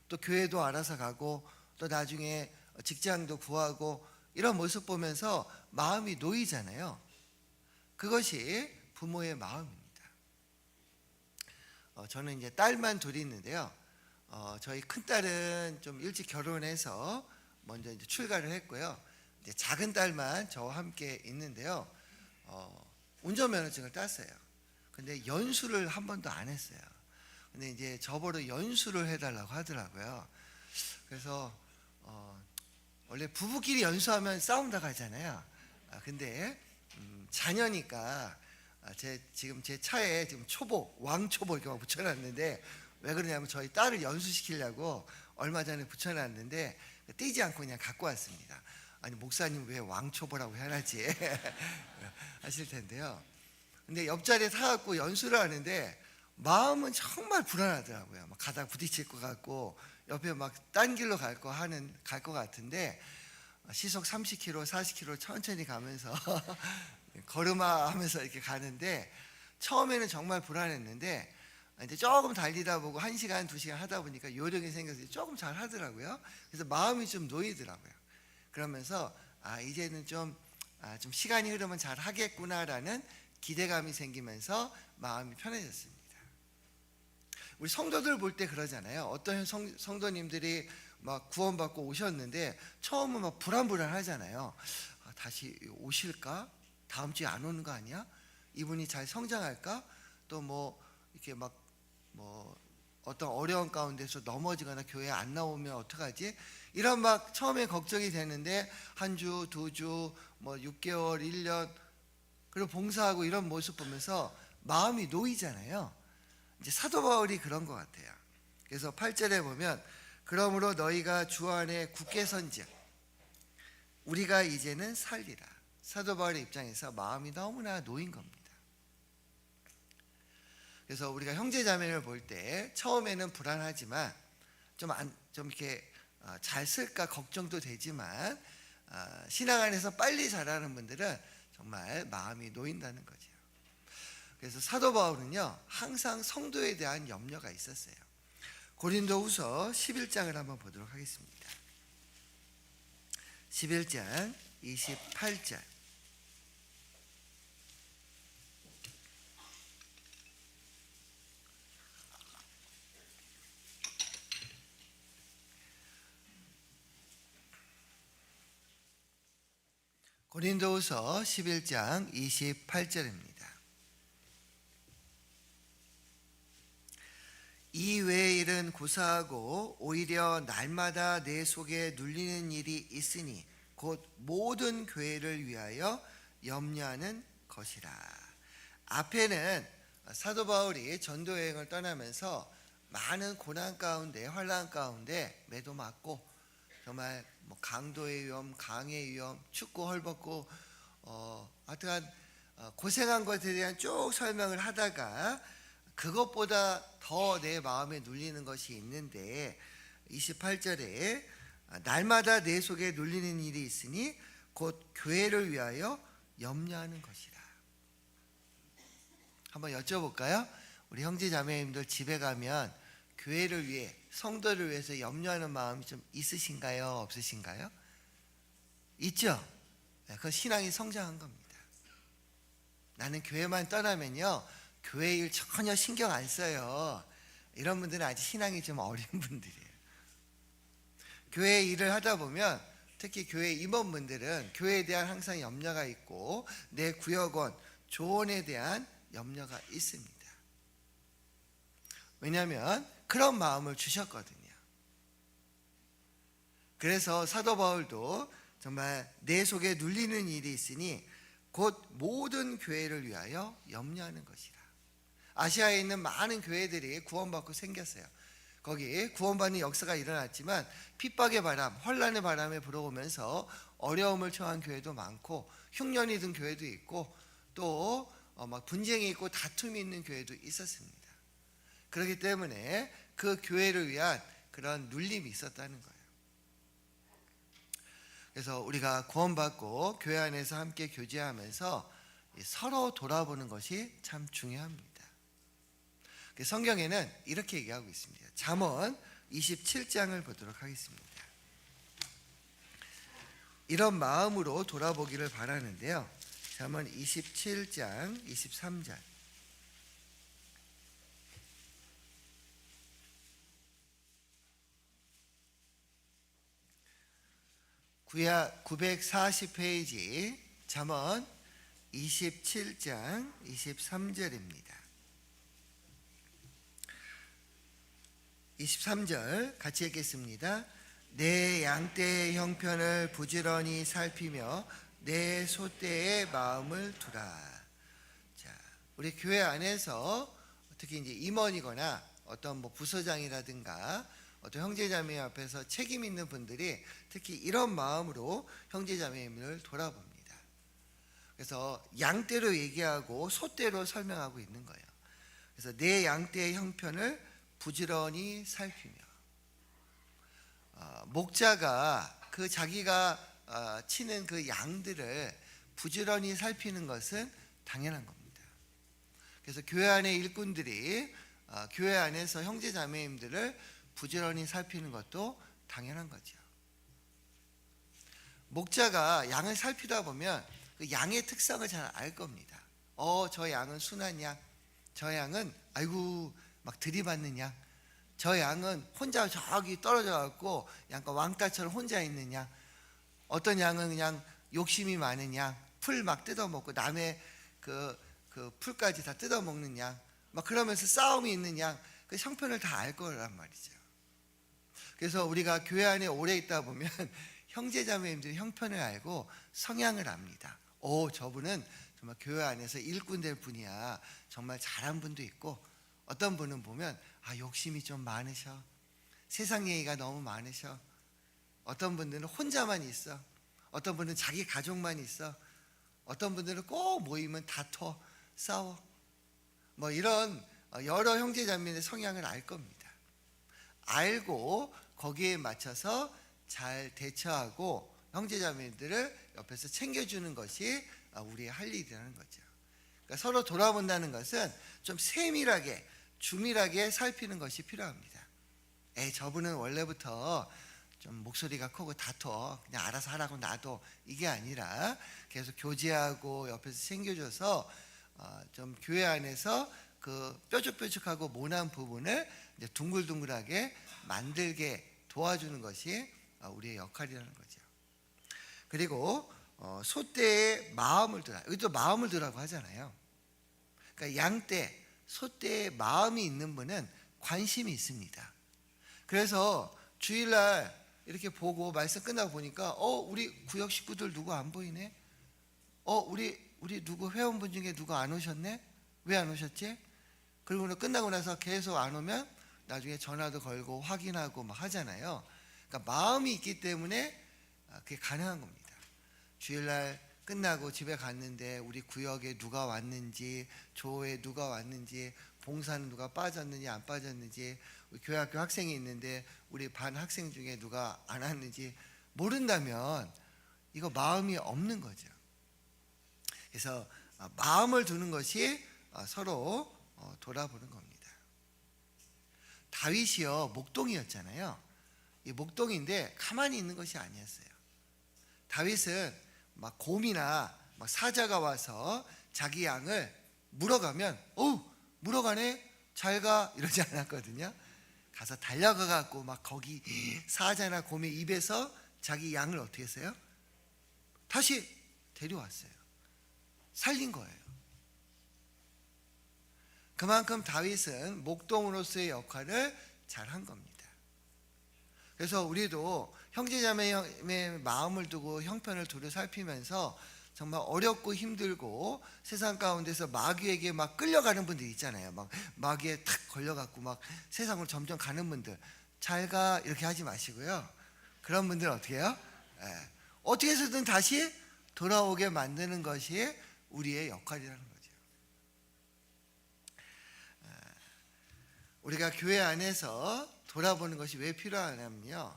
또 교회도 알아서 가고 또 나중에 직장도 구하고 이런 모습 보면서 마음이 놓이잖아요. 그것이 부모의 마음입니다. 저는 이제 딸만 둘이 있는데요. 저희 큰딸은 좀 일찍 결혼해서 먼저 이제 출가를 했고요. 이제 작은 딸만 저와 함께 있는데요. 운전면허증을 땄어요. 근데 연수를 한 번도 안 했어요. 근데 이제 저보러 연수를 해달라고 하더라고요. 그래서 원래 부부끼리 연수하면 싸운다고 하잖아요. 근데 자녀니까 지금 제 차에 지금 초보, 왕초보 이렇게 막 붙여놨는데, 왜 그러냐면 저희 딸을 연수시키려고 얼마 전에 붙여놨는데 떼지 않고 그냥 갖고 왔습니다. 아니 목사님 왜 왕초보라고 해야지 하실 텐데요. 근데 옆자리에 타갖고 연수를 하는데 마음은 정말 불안하더라고요. 막 가다가 부딪힐 것 같고 옆에 막 딴 길로 갈 것 같은데 시속 30km, 40km 천천히 가면서 걸음아 하면서 이렇게 가는데 처음에는 정말 불안했는데 이제 조금 달리다 보고 1시간, 2시간 하다 보니까 요령이 생겨서 조금 잘 하더라고요. 그래서 마음이 좀 놓이더라고요. 그러면서 이제는 좀 시간이 흐르면 잘 하겠구나라는 기대감이 생기면서 마음이 편해졌습니다. 우리 성도들 볼 때 그러잖아요. 어떤 성도님들이 막 구원받고 오셨는데 처음은 막 불안불안하잖아요. 다시 오실까? 다음 주에 안 오는 거 아니야? 이분이 잘 성장할까? 또 뭐 이렇게 어떤 어려운 가운데서 넘어지거나 교회 안 나오면 어떡하지? 이런 막 처음에 걱정이 되는데 한 주, 2주, 6개월, 1년 그리고 봉사하고 이런 모습 보면서 마음이 놓이잖아요. 이제 사도 바울이 그런 것 같아요. 그래서 8절에 보면 그러므로 너희가 주 안에 굳게 선즉 우리가 이제는 살리라. 사도 바울의 입장에서 마음이 너무나 놓인 겁니다. 그래서 우리가 형제 자매를 볼 때 처음에는 불안하지만 좀 이렇게 잘 쓸까 걱정도 되지만 신앙 안에서 빨리 자라는 분들은 정말 마음이 놓인다는 거죠. 그래서 사도 바울은요 항상 성도에 대한 염려가 있었어요. 고린도후서 11장을 한번 보도록 하겠습니다. 11장 28절. 고린도후서 11장 28절입니다. 이 외의 일은 고사하고 오히려 날마다 내 속에 눌리는 일이 있으니 곧 모든 교회를 위하여 염려하는 것이라. 앞에는 사도 바울이 전도 여행을 떠나면서 많은 고난 가운데, 환난 가운데 매도 맞고 정말 뭐 강도의 위험, 강의 위험, 춥고 헐벗고 하여튼 고생한 것에 대한 쭉 설명을 하다가 그것보다 더 내 마음에 눌리는 것이 있는데 28절에 날마다 내 속에 눌리는 일이 있으니 곧 교회를 위하여 염려하는 것이라. 한번 여쭤볼까요? 우리 형제 자매님들 집에 가면 교회를 위해, 성도를 위해서 염려하는 마음이 좀 있으신가요? 없으신가요? 있죠? 그건 신앙이 성장한 겁니다. 나는 교회만 떠나면요 교회 일 전혀 신경 안 써요. 이런 분들은 아직 신앙이 좀 어린 분들이에요. 교회 일을 하다 보면 특히 교회 임원분들은 교회에 대한 항상 염려가 있고 내 구역원, 조언에 대한 염려가 있습니다. 왜냐하면 그런 마음을 주셨거든요. 그래서 사도 바울도 정말 내 속에 눌리는 일이 있으니 곧 모든 교회를 위하여 염려하는 것이라. 아시아에 있는 많은 교회들이 구원받고 생겼어요. 거기 구원받는 역사가 일어났지만 핍박의 바람, 환난의 바람에 불어오면서 어려움을 처한 교회도 많고 흉년이 든 교회도 있고 또 막 분쟁이 있고 다툼이 있는 교회도 있었습니다. 그렇기 때문에 그 교회를 위한 그런 눌림이 있었다는 거예요. 그래서 우리가 구원받고 교회 안에서 함께 교제하면서 서로 돌아보는 것이 참 중요합니다. 성경에는 이렇게 얘기하고 있습니다. 잠언 27장을 보도록 하겠습니다. 이런 마음으로 돌아보기를 바라는데요. 잠언 27장 23절. 구약 940페이지 잠언 27장 23절입니다. 23절 같이 읽겠습니다. 내 양떼의 형편을 부지런히 살피며 내 소떼의 마음을 두라. 자, 우리 교회 안에서 특히 이제 임원이거나 어떤 뭐 부서장이라든가 어떤 형제자매 앞에서 책임 있는 분들이 특히 이런 마음으로 형제자매님을 돌아봅니다. 그래서 양떼로 얘기하고 소떼로 설명하고 있는 거예요. 그래서 내 양떼의 형편을 부지런히 살피며 목자가 그 자기가 치는 그 양들을 부지런히 살피는 것은 당연한 겁니다. 그래서 교회 안의 일꾼들이 교회 안에서 형제 자매님들을 부지런히 살피는 것도 당연한 거죠. 목자가 양을 살피다 보면 그 양의 특성을 잘 알 겁니다. 저 양은 순한 양, 저 양은 아이고 막 들이받는 양, 저 양은 혼자 저기 떨어져 갖고 약간 왕따처럼 혼자 있는 양, 어떤 양은 그냥 욕심이 많은 양, 풀 막 뜯어먹고 남의 그 풀까지 다 뜯어먹는 양, 막 그러면서 싸움이 있는 양, 그 형편을 다 알 거란 말이죠. 그래서 우리가 교회 안에 오래 있다 보면 형제자매님들이 형편을 알고 성향을 압니다. 저분은 정말 교회 안에서 일꾼 될 분이야. 정말 잘한 분도 있고 어떤 분은 보면 욕심이 좀 많으셔. 세상 얘기가 너무 많으셔. 어떤 분들은 혼자만 있어. 어떤 분은 자기 가족만 있어. 어떤 분들은 꼭 모이면 다퉈, 싸워. 뭐 이런 여러 형제자매의 성향을 알 겁니다. 알고 거기에 맞춰서 잘 대처하고 형제자매들을 옆에서 챙겨주는 것이 우리의 할 일이라는 거죠. 그러니까 서로 돌아본다는 것은 좀 세밀하게 주밀하게 살피는 것이 필요합니다. 저분은 원래부터 좀 목소리가 크고 다퉈, 그냥 알아서 하라고 놔둬, 이게 아니라 계속 교제하고 옆에서 챙겨줘서 좀 교회 안에서 그 뾰족뾰족하고 모난 부분을 이제 둥글둥글하게 만들게 도와주는 것이 우리의 역할이라는 거죠. 그리고 소떼의 마음을 두라. 여기도 마음을 두라고 하잖아요. 그러니까 양떼, 소떼의 마음이 있는 분은 관심이 있습니다. 그래서 주일날 이렇게 보고 말씀 끝나고 보니까 우리 구역 식구들 누구 안 보이네? 우리 누구 회원분 중에 누구 안 오셨네? 왜 안 오셨지? 그리고 끝나고 나서 계속 안 오면 나중에 전화도 걸고 확인하고 막 하잖아요. 그러니까 마음이 있기 때문에 그게 가능한 겁니다. 주일날 끝나고 집에 갔는데 우리 구역에 누가 왔는지, 조에 누가 왔는지, 봉사는 누가 빠졌는지 안 빠졌는지, 교회학교 학생이 있는데 우리 반 학생 중에 누가 안 왔는지 모른다면 이거 마음이 없는 거죠. 그래서 마음을 두는 것이 서로 돌아보는 겁니다. 다윗이요 목동이었잖아요. 이 목동인데 가만히 있는 것이 아니었어요. 다윗은 막 곰이나 막 사자가 와서 자기 양을 물어가면 물어가네 잘가 이러지 않았거든요. 가서 달려가 갖고 막 거기 사자나 곰의 입에서 자기 양을 어떻게 했어요? 다시 데려왔어요. 살린 거예요. 그만큼 다윗은 목동으로서의 역할을 잘한 겁니다. 그래서 우리도 형제자매의 마음을 두고 형편을 두루 살피면서 정말 어렵고 힘들고 세상 가운데서 마귀에게 막 끌려가는 분들 있잖아요. 막 마귀에 탁 걸려갖고 막 세상으로 점점 가는 분들 잘가 이렇게 하지 마시고요. 그런 분들은 어떻게 해요? 어떻게 해서든 다시 돌아오게 만드는 것이 우리의 역할이라는 거죠. 우리가 교회 안에서 돌아보는 것이 왜 필요하냐면요,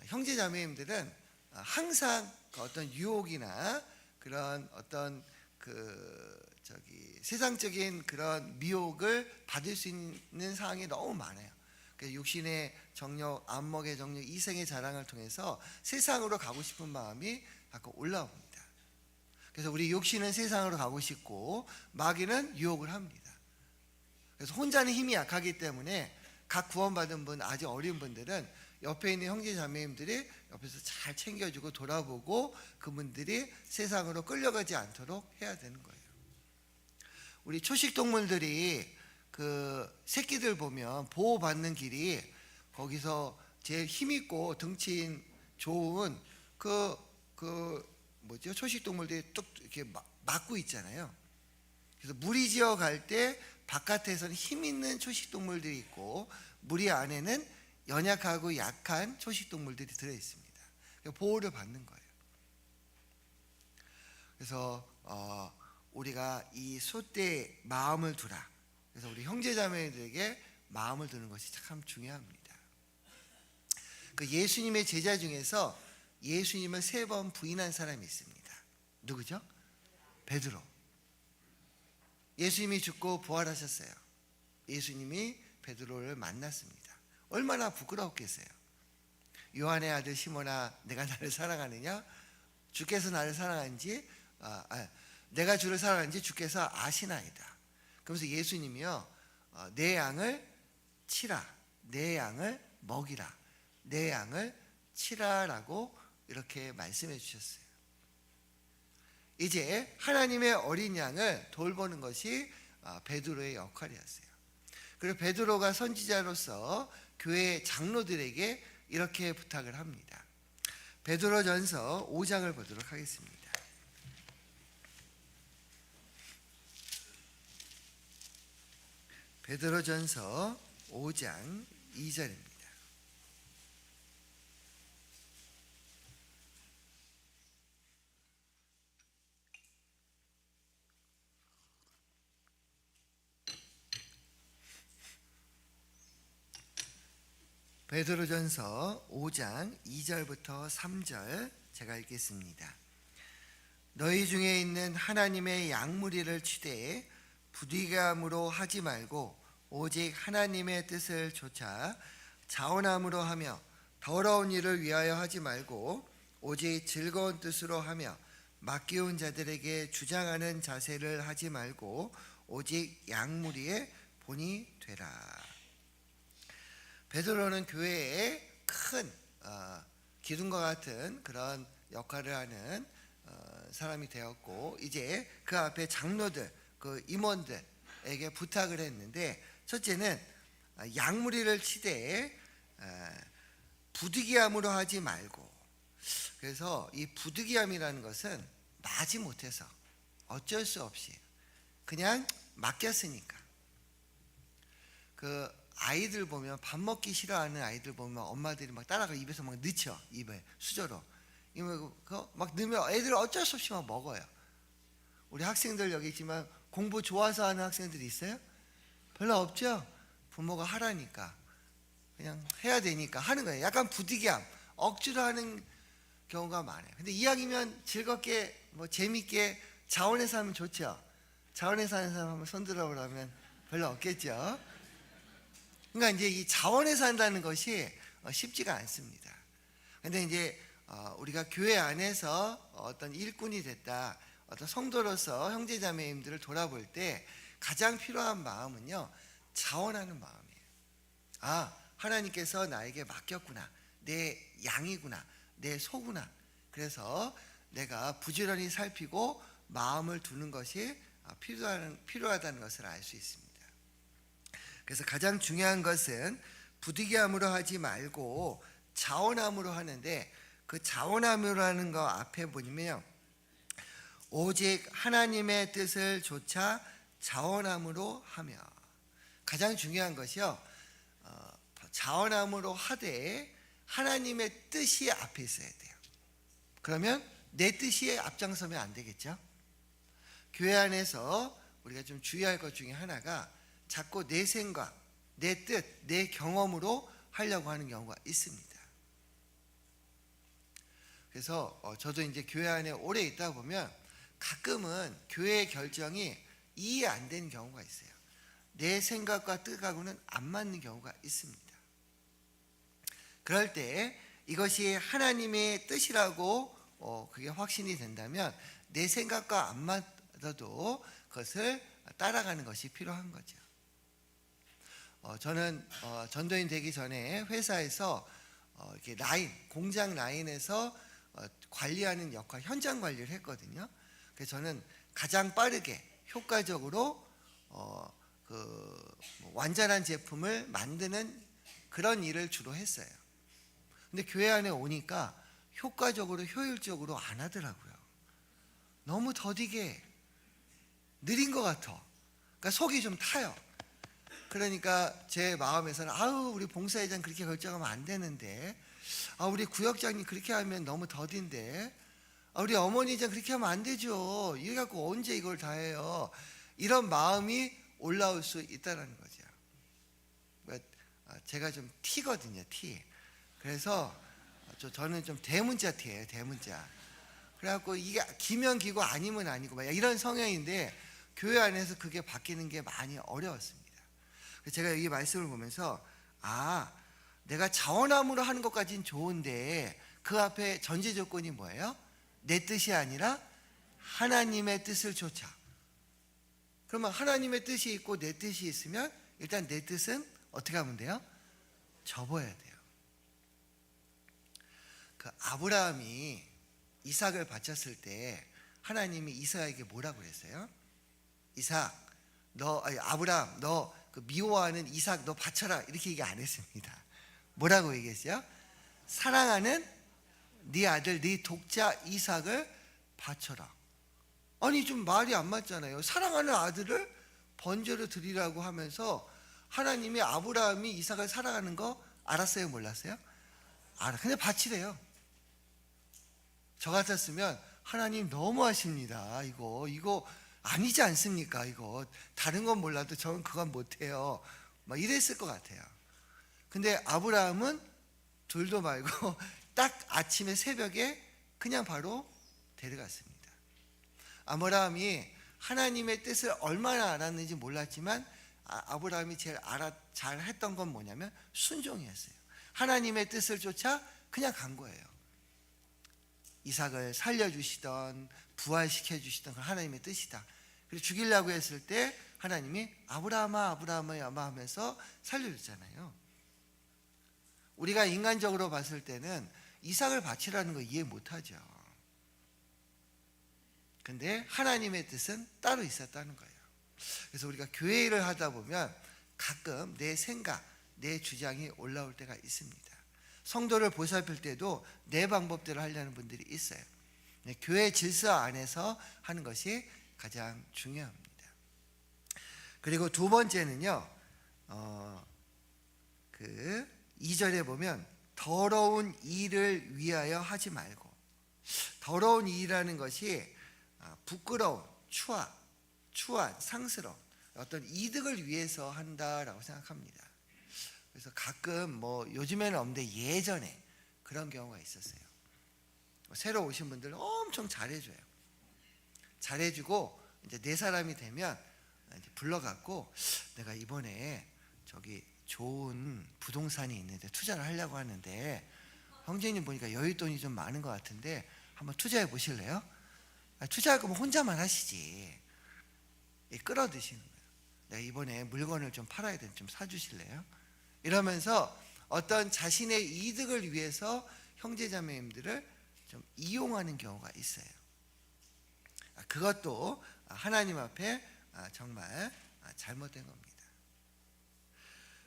형제 자매님들은 항상 어떤 유혹이나 그런 어떤 세상적인 그런 미혹을 받을 수 있는 상황이 너무 많아요. 육신의 정욕, 안목의 정욕, 이생의 자랑을 통해서 세상으로 가고 싶은 마음이 자꾸 올라옵니다. 그래서 우리 육신은 세상으로 가고 싶고 마귀는 유혹을 합니다. 그래서 혼자는 힘이 약하기 때문에 각 구원받은 분, 아직 어린 분들은 옆에 있는 형제 자매님들이 옆에서 잘 챙겨주고 돌아보고 그분들이 세상으로 끌려가지 않도록 해야 되는 거예요. 우리 초식 동물들이 그 새끼들 보면 보호받는 길이 거기서 제일 힘있고 덩치 좋은 초식 동물들이 뚝 이렇게 막고 있잖아요. 그래서 무리지어 갈 때 바깥에서는 힘 있는 초식 동물들이 있고 무리 안에는 연약하고 약한 초식 동물들이 들어 있습니다. 보호를 받는 거예요. 그래서 우리가 이 소떼 마음을 두라. 그래서 우리 형제자매들에게 마음을 두는 것이 참 중요합니다. 그 예수님의 제자 중에서 예수님을 3번 부인한 사람이 있습니다. 누구죠? 베드로. 예수님이 죽고 부활하셨어요. 예수님이 베드로를 만났습니다. 얼마나 부끄러웠겠어요. 요한의 아들 시몬아, 내가 나를 사랑하느냐? 주께서 나를 사랑하는지 내가 주를 사랑하는지 주께서 아시나이다. 그러면서 예수님이요, 내 양을 치라, 내 양을 먹이라, 내 양을 치라라고 이렇게 말씀해 주셨어요. 이제 하나님의 어린 양을 돌보는 것이 베드로의 역할이었어요. 그리고 베드로가 선지자로서 교회 장로들에게 이렇게 부탁을 합니다. 베드로전서 5장을 보도록 하겠습니다. 베드로전서 5장 2절입니다. 베드로전서 5장 2절부터 3절 제가 읽겠습니다. 너희 중에 있는 하나님의 양무리를 취대해 부디감으로 하지 말고 오직 하나님의 뜻을 좇아 자원함으로 하며 더러운 일을 위하여 하지 말고 오직 즐거운 뜻으로 하며 맡겨온 자들에게 주장하는 자세를 하지 말고 오직 양무리의 본이 되라. 베드로는 교회에 큰 기둥과 같은 그런 역할을 하는 사람이 되었고, 이제 그 앞에 장로들, 그 임원들에게 부탁을 했는데, 첫째는 양무리를 치되 부득이함으로 하지 말고. 그래서 이 부득이함이라는 것은 마지 못해서 어쩔 수 없이 그냥 맡겼으니까. 그 아이들 보면, 밥 먹기 싫어하는 아이들 보면 엄마들이 막 따라가 입에서 막 넣죠. 입에 수저로 그거 막 넣으면 애들 어쩔 수 없이 막 먹어요. 우리 학생들 여기 있지만 공부 좋아서 하는 학생들이 있어요? 별로 없죠. 부모가 하라니까, 그냥 해야 되니까 하는 거예요. 약간 부득이함, 억지로 하는 경우가 많아요. 근데 이왕이면 즐겁게 뭐 재밌게 자원해서 하면 좋죠. 자원해서 하는 사람 한번 손 들어보라면 별로 없겠죠. 그러니까 이제 이 자원해서 한다는 것이 쉽지가 않습니다. 근데 이제 우리가 교회 안에서 어떤 일꾼이 됐다, 어떤 성도로서 형제자매님들을 돌아볼 때 가장 필요한 마음은요, 자원하는 마음이에요. 하나님께서 나에게 맡겼구나, 내 양이구나, 내 소구나. 그래서 내가 부지런히 살피고 마음을 두는 것이 필요하다는 것을 알 수 있습니다. 그래서 가장 중요한 것은 부득이함으로 하지 말고 자원함으로 하는데, 그 자원함으로 하는 거 앞에 보면요, 오직 하나님의 뜻을 조차 자원함으로 하며. 가장 중요한 것이요, 자원함으로 하되 하나님의 뜻이 앞에 있어야 돼요. 그러면 내 뜻이 앞장서면 안 되겠죠. 교회 안에서 우리가 좀 주의할 것 중에 하나가 자꾸 내 생각, 내 뜻, 내 경험으로 하려고 하는 경우가 있습니다. 그래서 저도 이제 교회 안에 오래 있다 보면 가끔은 교회 결정이 이해 안 되는 경우가 있어요. 내 생각과 뜻하고는 안 맞는 경우가 있습니다. 그럴 때 이것이 하나님의 뜻이라고 그게 확신이 된다면 내 생각과 안 맞아도 그것을 따라가는 것이 필요한 거죠. 저는 전도인 되기 전에 회사에서 이렇게 공장 라인에서 관리하는 역할, 현장 관리를 했거든요. 그래서 저는 가장 빠르게 효과적으로 완전한 제품을 만드는 그런 일을 주로 했어요. 근데 교회 안에 오니까 효과적으로 효율적으로 안 하더라고요. 너무 더디게 느린 것 같아. 그러니까 속이 좀 타요. 그러니까 제 마음에서는 우리 봉사회장 그렇게 결정하면 안 되는데, 우리 구역장님 그렇게 하면 너무 더딘데, 우리 어머니장 그렇게 하면 안 되죠. 이래 갖고 언제 이걸 다 해요. 이런 마음이 올라올 수 있다는 거죠. 제가 좀 T거든요, T. 그래서 저는 좀 대문자 T예요, 대문자. 그래갖고 이게 기면 기고 아니면 아니고 막 이런 성향인데 교회 안에서 그게 바뀌는 게 많이 어려웠습니다. 그래서 제가 이 말씀을 보면서 내가 자원함으로 하는 것까지는 좋은데 그 앞에 전제 조건이 뭐예요? 내 뜻이 아니라 하나님의 뜻을 좇아. 그러면 하나님의 뜻이 있고 내 뜻이 있으면 일단 내 뜻은 어떻게 하면 돼요? 접어야 돼요. 그 아브라함이 이삭을 바쳤을 때 하나님이 이삭에게 뭐라고 그랬어요? 아브라함, 너 그 미워하는 이삭 너 바쳐라, 이렇게 얘기 안 했습니다. 뭐라고 얘기했어요? 사랑하는 네 아들, 네 독자 이삭을 바쳐라. 아니 좀 말이 안 맞잖아요. 사랑하는 아들을 번제로 드리라고 하면서 하나님이 아브라함이 이삭을 사랑하는 거 알았어요, 몰랐어요? 근데 바치래요. 저 같았으면 하나님 너무하십니다. 이거 아니지 않습니까? 이거 다른 건 몰라도 저는 그건 못해요. 막 이랬을 것 같아요. 근데 아브라함은 둘도 말고 딱 아침에 새벽에 그냥 바로 데려갔습니다. 아브라함이 하나님의 뜻을 얼마나 알았는지 몰랐지만 아브라함이 제일 잘 했던 건 뭐냐면 순종이었어요. 하나님의 뜻을 쫓아 그냥 간 거예요. 이삭을 살려주시던 부활시켜주시던 그 하나님의 뜻이다. 그리고 죽이려고 했을 때 하나님이 아브라함아 하면서 살려줬잖아요. 우리가 인간적으로 봤을 때는 이삭을 바치라는 거 이해 못하죠. 근데 하나님의 뜻은 따로 있었다는 거예요. 그래서 우리가 교회 일을 하다 보면 가끔 내 생각, 내 주장이 올라올 때가 있습니다. 성도를 보살필 때도 내 방법대로 하려는 분들이 있어요. 교회 질서 안에서 하는 것이 가장 중요합니다. 그리고 두 번째는요, 2절에 보면 더러운 일을 위하여 하지 말고, 더러운 일이라는 것이 부끄러운, 추한, 상스러운 어떤 이득을 위해서 한다라고 생각합니다. 그래서 가끔 요즘에는 없는데 예전에 그런 경우가 있었어요. 새로 오신 분들 엄청 잘해줘요. 잘해주고 이제 내 사람이 되면 이제 불러갖고, 내가 이번에 저기 좋은 부동산이 있는데 투자를 하려고 하는데 형제님 보니까 여윳돈이 좀 많은 것 같은데 한번 투자해 보실래요? 투자할 거면 혼자만 하시지. 끌어드시는 거예요. 내가 이번에 물건을 좀 팔아야 되는데 좀 사주실래요? 이러면서 어떤 자신의 이득을 위해서 형제자매님들을 좀 이용하는 경우가 있어요. 그것도 하나님 앞에 정말 잘못된 겁니다.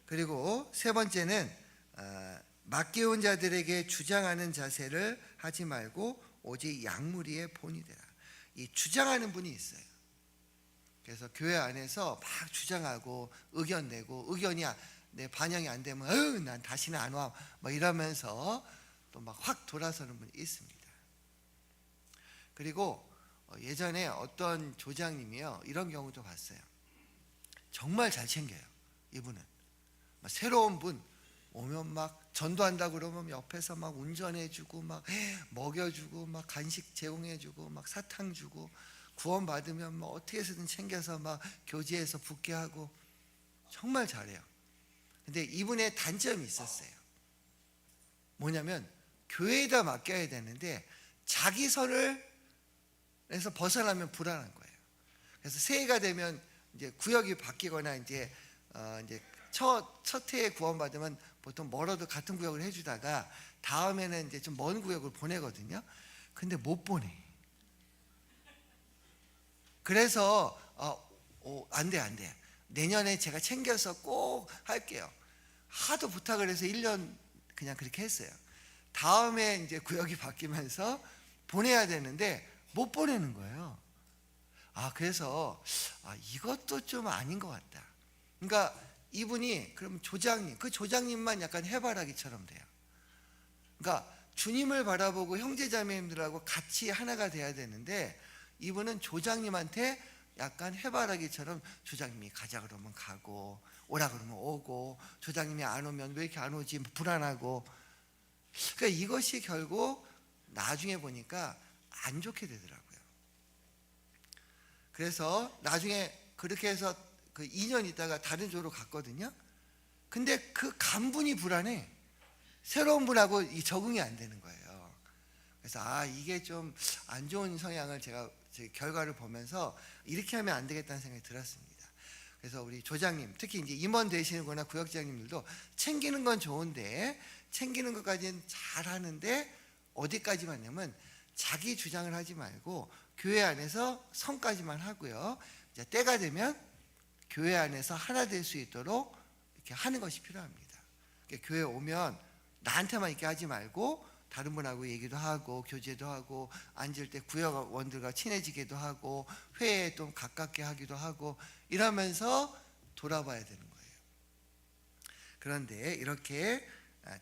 그리고 세 번째는 맡겨온 자들에게 주장하는 자세를 하지 말고 오직 양무리의 본이 되라. 이 주장하는 분이 있어요. 그래서 교회 안에서 막 주장하고 의견 내고, 의견이 내 반영이 안 되면 난 다시는 안 와, 이러면서 또 막 확 돌아서는 분이 있습니다. 그리고 예전에 어떤 조장님이요, 이런 경우도 봤어요. 정말 잘 챙겨요. 이분은 새로운 분 오면 막 전도한다고 그러면 옆에서 막 운전해주고, 막 먹여주고, 막 간식 제공해주고, 막 사탕 주고, 구원 받으면 뭐 어떻게 해서든 챙겨서 막 교제해서 붙게 하고, 정말 잘해요. 근데 이분의 단점이 있었어요. 뭐냐면 교회에다 맡겨야 되는데 자기 선을 에서 벗어나면 불안한 거예요. 그래서 새해가 되면 이제 구역이 바뀌거나 이제 첫 해에 구원받으면 보통 멀어도 같은 구역을 해주다가 다음에는 이제 좀 먼 구역을 보내거든요. 근데 못 보내. 그래서 안 돼. 내년에 제가 챙겨서 꼭 할게요. 하도 부탁을 해서 1년 그냥 그렇게 했어요. 다음에 이제 구역이 바뀌면서 보내야 되는데 못 보내는 거예요. 그래서 이것도 좀 아닌 것 같다. 그러니까 이분이 그럼 조장님, 그 조장님만 약간 해바라기처럼 돼요. 그러니까 주님을 바라보고 형제자매님들하고 같이 하나가 돼야 되는데 이분은 조장님한테 약간 해바라기처럼, 조장님이 가자 그러면 가고 오라 그러면 오고, 조장님이 안 오면 왜 이렇게 안 오지 불안하고. 그러니까 이것이 결국 나중에 보니까 안 좋게 되더라고요. 그래서 나중에 그렇게 해서 그 2년 있다가 다른 조로 갔거든요. 근데 그 간분이 불안해. 새로운 분하고 적응이 안 되는 거예요. 그래서 이게 좀 안 좋은 성향을 제가 제 결과를 보면서 이렇게 하면 안 되겠다는 생각이 들었습니다. 그래서 우리 조장님, 특히 이제 임원 되시는거나 구역장님들도 챙기는 건 좋은데, 챙기는 것까지는 잘 하는데 어디까지만 하냐면 자기 주장을 하지 말고 교회 안에서 성까지만 하고요. 이제 때가 되면 교회 안에서 하나 될 수 있도록 이렇게 하는 것이 필요합니다. 교회 오면 나한테만 이렇게 하지 말고 다른 분하고 얘기도 하고 교제도 하고, 앉을 때 구역원들과 친해지기도 하고 회에 좀 가깝게 하기도 하고 이러면서 돌아봐야 되는 거예요. 그런데 이렇게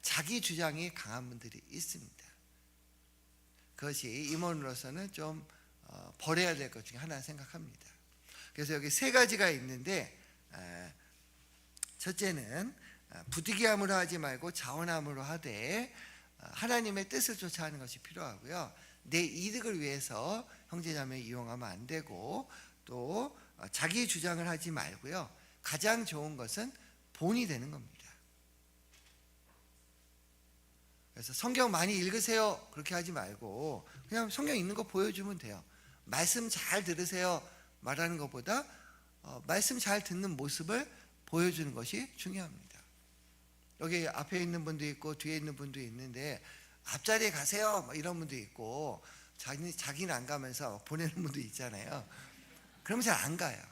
자기 주장이 강한 분들이 있습니다. 그것이 임원으로서는 좀 버려야 될 것 중에 하나 생각합니다. 그래서 여기 세 가지가 있는데, 첫째는 부득이함으로 하지 말고 자원함으로 하되 하나님의 뜻을 쫓아 하는 것이 필요하고요. 내 이득을 위해서 형제자매 이용하면 안 되고, 또 자기 주장을 하지 말고요. 가장 좋은 것은 본이 되는 겁니다. 그래서 성경 많이 읽으세요 그렇게 하지 말고 그냥 성경 읽는 거 보여주면 돼요. 말씀 잘 들으세요 말하는 것보다 말씀 잘 듣는 모습을 보여주는 것이 중요합니다. 여기 앞에 있는 분도 있고 뒤에 있는 분도 있는데 앞자리에 가세요 이런 분도 있고, 자기는 안 가면서 보내는 분도 있잖아요. 그러면 잘 안 가요.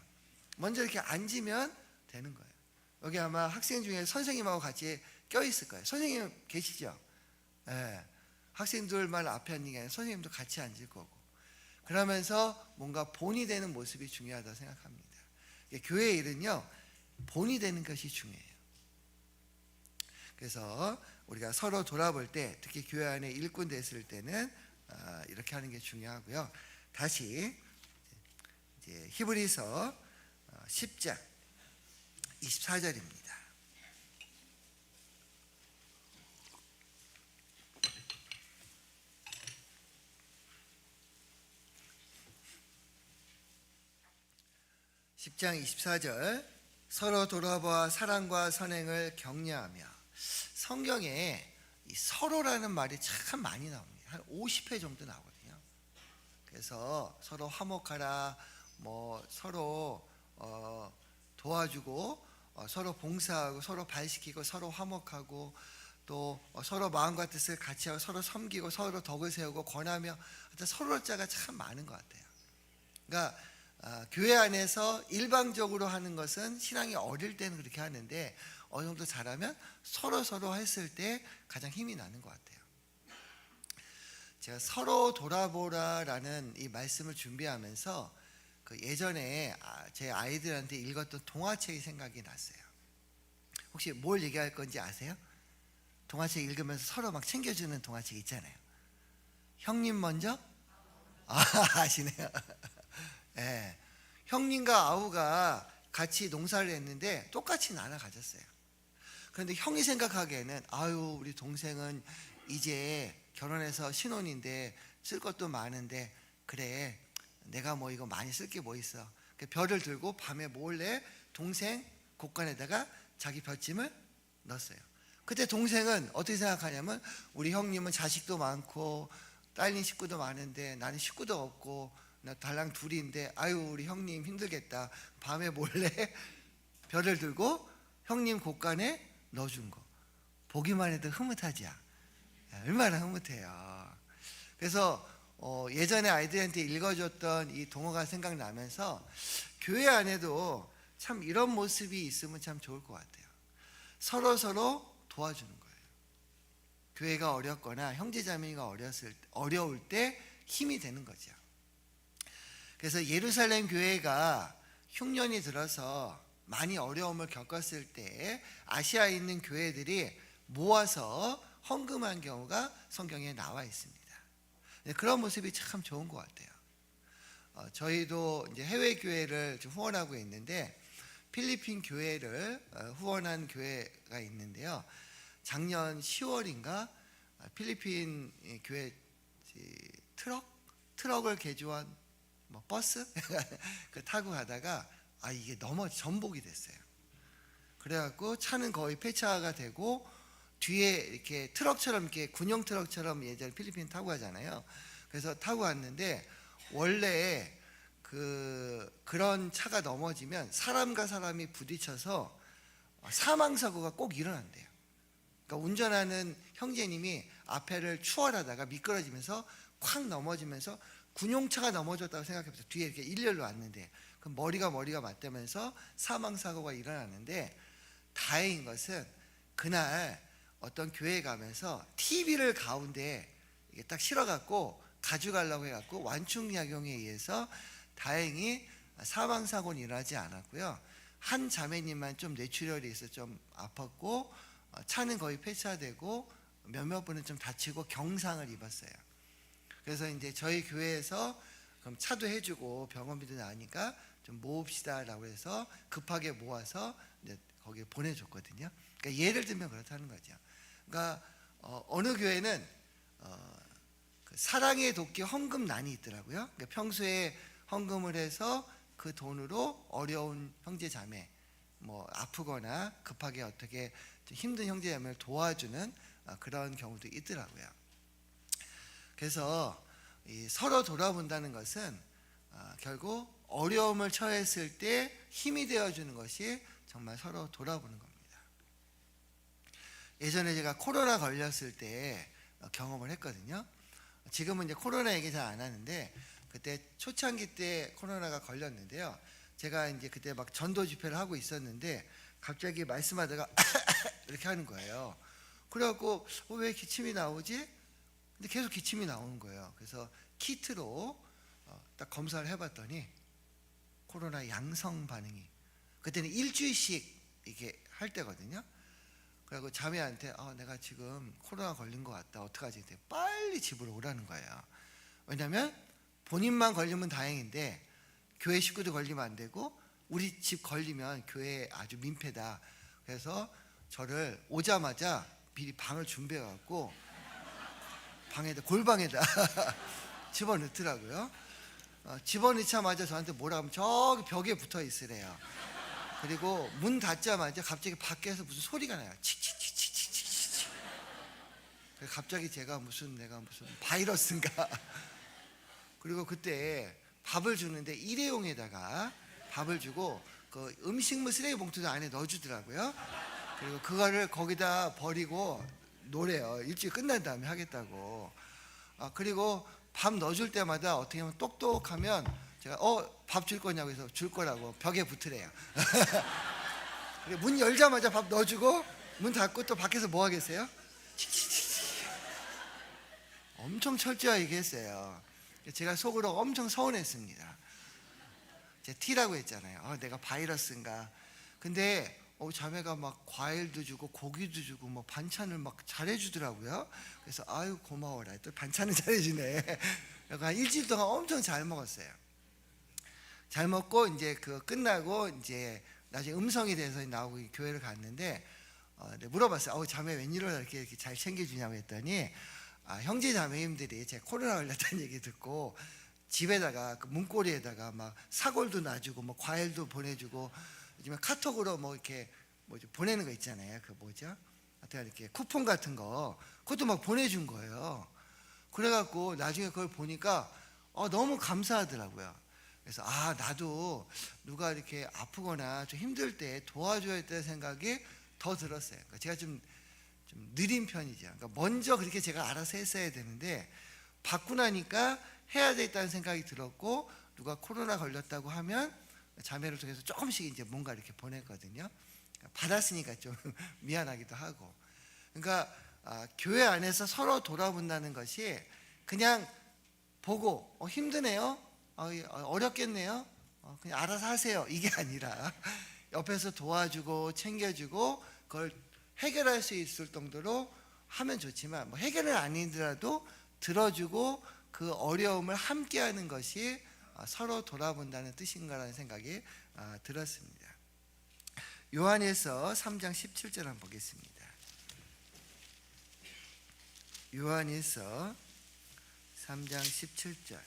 먼저 이렇게 앉으면 되는 거예요. 여기 아마 학생 중에 선생님하고 같이 껴있을 거예요. 선생님 계시죠? 예. 학생들만 앞에 앉는 게 아니라 선생님도 같이 앉을 거고, 그러면서 뭔가 본이 되는 모습이 중요하다고 생각합니다. 교회 일은요, 본이 되는 것이 중요해요. 그래서 우리가 서로 돌아볼 때, 특히 교회 안에 일꾼 됐을 때는 이렇게 하는 게 중요하고요. 다시 이제 히브리서 10장 24절입니다. (10장 24절) 서로 돌아보아 사랑과 선행을 격려하며. 성경에 이 서로라는 말이 참 많이 나옵니다. 한 50회 정도 나오거든요. 그래서 서로 화목하라, 뭐 서로 도와주고, 서로 봉사하고, 서로 발시키고, 서로 화목하고, 또 서로 마음과 뜻을 같이 하고, 서로 섬기고, 서로 덕을 세우고 권하며, 하여튼 서로 자가 참 많은 것 같아요. 그러니까 교회 안에서 일방적으로 하는 것은 신앙이 어릴 때는 그렇게 하는데, 어느 정도 잘하면 서로 했을 때 가장 힘이 나는 것 같아요. 제가 서로 돌아보라라는 이 말씀을 준비하면서 그 예전에 제 아이들한테 읽었던 동화책이 생각이 났어요. 혹시 뭘 얘기할 건지 아세요? 동화책 읽으면서 서로 막 챙겨주는 동화책 있잖아요. 형님 먼저? 아시네요. 네. 형님과 아우가 같이 농사를 했는데 똑같이 나눠 가졌어요. 그런데 형이 생각하기에는 아유, 우리 동생은 이제 결혼해서 신혼인데 쓸 것도 많은데, 그래 내가 뭐 이거 많이 쓸 게 뭐 있어. 벼를 들고 밤에 몰래 동생 곳간에다가 자기 벼짐을 넣었어요. 그때 동생은 어떻게 생각하냐면, 우리 형님은 자식도 많고 딸린 식구도 많은데 나는 식구도 없고 나 달랑 둘인데, 아유 우리 형님 힘들겠다. 밤에 몰래 벼를 들고 형님 곳간에 넣어준 거. 보기만 해도 흐뭇하지. 얼마나 흐뭇해요. 그래서 예전에 아이들한테 읽어줬던 이 동화가 생각나면서, 교회 안에도 참 이런 모습이 있으면 참 좋을 것 같아요. 서로 도와주는 거예요. 교회가 어렵거나 형제자매가 어려울 때 힘이 되는 거죠. 그래서 예루살렘 교회가 흉년이 들어서 많이 어려움을 겪었을 때 아시아에 있는 교회들이 모아서 헌금한 경우가 성경에 나와 있습니다. 그런 모습이 참 좋은 것 같아요. 저희도 이제 해외 교회를 좀 후원하고 있는데, 필리핀 교회를 후원한 교회가 있는데요. 작년 10월인가 필리핀 교회 트럭을 개조한 뭐 버스 그 타고 가다가 이게 전복이 됐어요. 그래갖고 차는 거의 폐차가 되고, 뒤에 이렇게 트럭처럼, 이렇게 군용 트럭처럼 예전에 필리핀 타고 가잖아요. 그래서 타고 왔는데, 원래 그런 차가 넘어지면 사람과 사람이 부딪혀서 사망사고가 꼭 일어난대요. 그러니까 운전하는 형제님이 앞에를 추월하다가 미끄러지면서 콱 넘어지면서, 군용차가 넘어졌다고 생각해보세요. 뒤에 이렇게 일렬로 왔는데, 그럼 머리가 맞대면서 사망사고가 일어나는데, 다행인 것은 그날 어떤 교회에 가면서 TV를 가운데 이게 딱 실어갖고 가져가려고 해갖고 완충작용에 의해서 다행히 사망사고는 일어나지 않았고요. 한 자매님만 좀 뇌출혈이 있어 좀 아팠고, 차는 거의 폐차되고 몇몇 분은 좀 다치고 경상을 입었어요. 그래서 이제 저희 교회에서 그럼 차도 해주고 병원비도 나으니까 좀 모읍시다라고 해서 급하게 모아서 이제 거기에 보내줬거든요. 그러니까 예를 들면 그렇다는 거죠. 그러니까 어느 교회는 그 사랑의 도끼 헌금난이 있더라고요. 그러니까 평소에 헌금을 해서 그 돈으로 어려운 형제 자매, 뭐 아프거나 급하게 어떻게 좀 힘든 형제 자매를 도와주는 그런 경우도 있더라고요. 그래서 서로 돌아본다는 것은 결국 어려움을 처했을 때 힘이 되어주는 것이 정말 서로 돌아보는 겁니다. 예전에 제가 코로나 걸렸을 때 경험을 했거든요. 지금은 이제 코로나 얘기 잘 안 하는데, 그때 초창기 때 코로나가 걸렸는데요. 제가 이제 그때 막 전도 집회를 하고 있었는데, 갑자기 말씀하다가 이렇게 하는 거예요. 그래갖고 왜 기침이 나오지? 근데 계속 기침이 나오는 거예요. 그래서 키트로 딱 검사를 해봤더니 코로나 양성 반응이, 그때는 일주일씩 이게 할 때거든요. 그리고 자매한테 내가 지금 코로나 걸린 것 같다, 어떡하지? 빨리 집으로 오라는 거예요. 왜냐하면 본인만 걸리면 다행인데 교회 식구도 걸리면 안 되고 우리 집 걸리면 교회 아주 민폐다. 그래서 저를 오자마자 미리 방을 준비해 갖고 방에다, 골방에다 집어넣더라고요. 집어넣자마자 저한테 뭐라 하면 저기 벽에 붙어 있으래요. 그리고 문 닫자마자 갑자기 밖에서 무슨 소리가 나요. 칙칙칙칙칙칙칙. 갑자기 내가 무슨 바이러스인가. 그리고 그때 밥을 주는데 일회용에다가 밥을 주고 그 음식물 쓰레기 봉투도 안에 넣어주더라고요. 그리고 그거를 거기다 버리고 노래요. 일주일 끝난 다음에 하겠다고. 그리고 밥 넣어줄 때마다 어떻게 하면 똑똑하면 제가 밥 줄 거냐고 해서 줄 거라고 벽에 붙으래요. 그리고 문 열자마자 밥 넣어주고 문 닫고 또 밖에서 뭐 하겠어요? 엄청 철저하게 얘기했어요. 제가 속으로 엄청 서운했습니다. 제가 T라고 했잖아요. 내가 바이러스인가. 근데 자매가 막 과일도 주고 고기도 주고 뭐 반찬을 막 잘해주더라고요. 그래서 아유 고마워라. 또 반찬을 잘해주네. 한 일주일 동안 엄청 잘 먹었어요. 잘 먹고 이제 그 끝나고 이제 나중에 음성이 돼서 나오고 교회를 갔는데 물어봤어요. 자매 웬일로 이렇게 잘 챙겨주냐고 했더니 형제 자매님들이 제가 코로나 걸렸다는 얘기 듣고 집에다가 그 문고리에다가 막 사골도 놔주고 뭐 과일도 보내주고 요즘에 카톡으로 뭐 이렇게 보내는 거 있잖아요. 그 뭐죠? 하여튼 이렇게 쿠폰 같은 거 그것도 막 보내준 거예요. 그래갖고 나중에 그걸 보니까 너무 감사하더라고요. 그래서 나도 누가 이렇게 아프거나 좀 힘들 때 도와줘야겠다는 생각이 더 들었어요. 그러니까 제가 좀 느린 편이죠. 그러니까 먼저 그렇게 제가 알아서 했어야 되는데 받고 나니까 해야 되겠다는 생각이 들었고 누가 코로나 걸렸다고 하면 자매를 통해서 조금씩 이제 뭔가 이렇게 보냈거든요. 받았으니까 좀 미안하기도 하고. 그러니까 교회 안에서 서로 돌아본다는 것이 그냥 보고 힘드네요, 어렵겠네요, 그냥 알아서 하세요, 이게 아니라 옆에서 도와주고 챙겨주고 그걸 해결할 수 있을 정도로 하면 좋지만 뭐 해결은 아니더라도 들어주고 그 어려움을 함께하는 것이 서로 돌아본다는 뜻인가라는 생각이 들었습니다. 요한에서 3장 17절 한번 보겠습니다. 요한에서 3장 17절.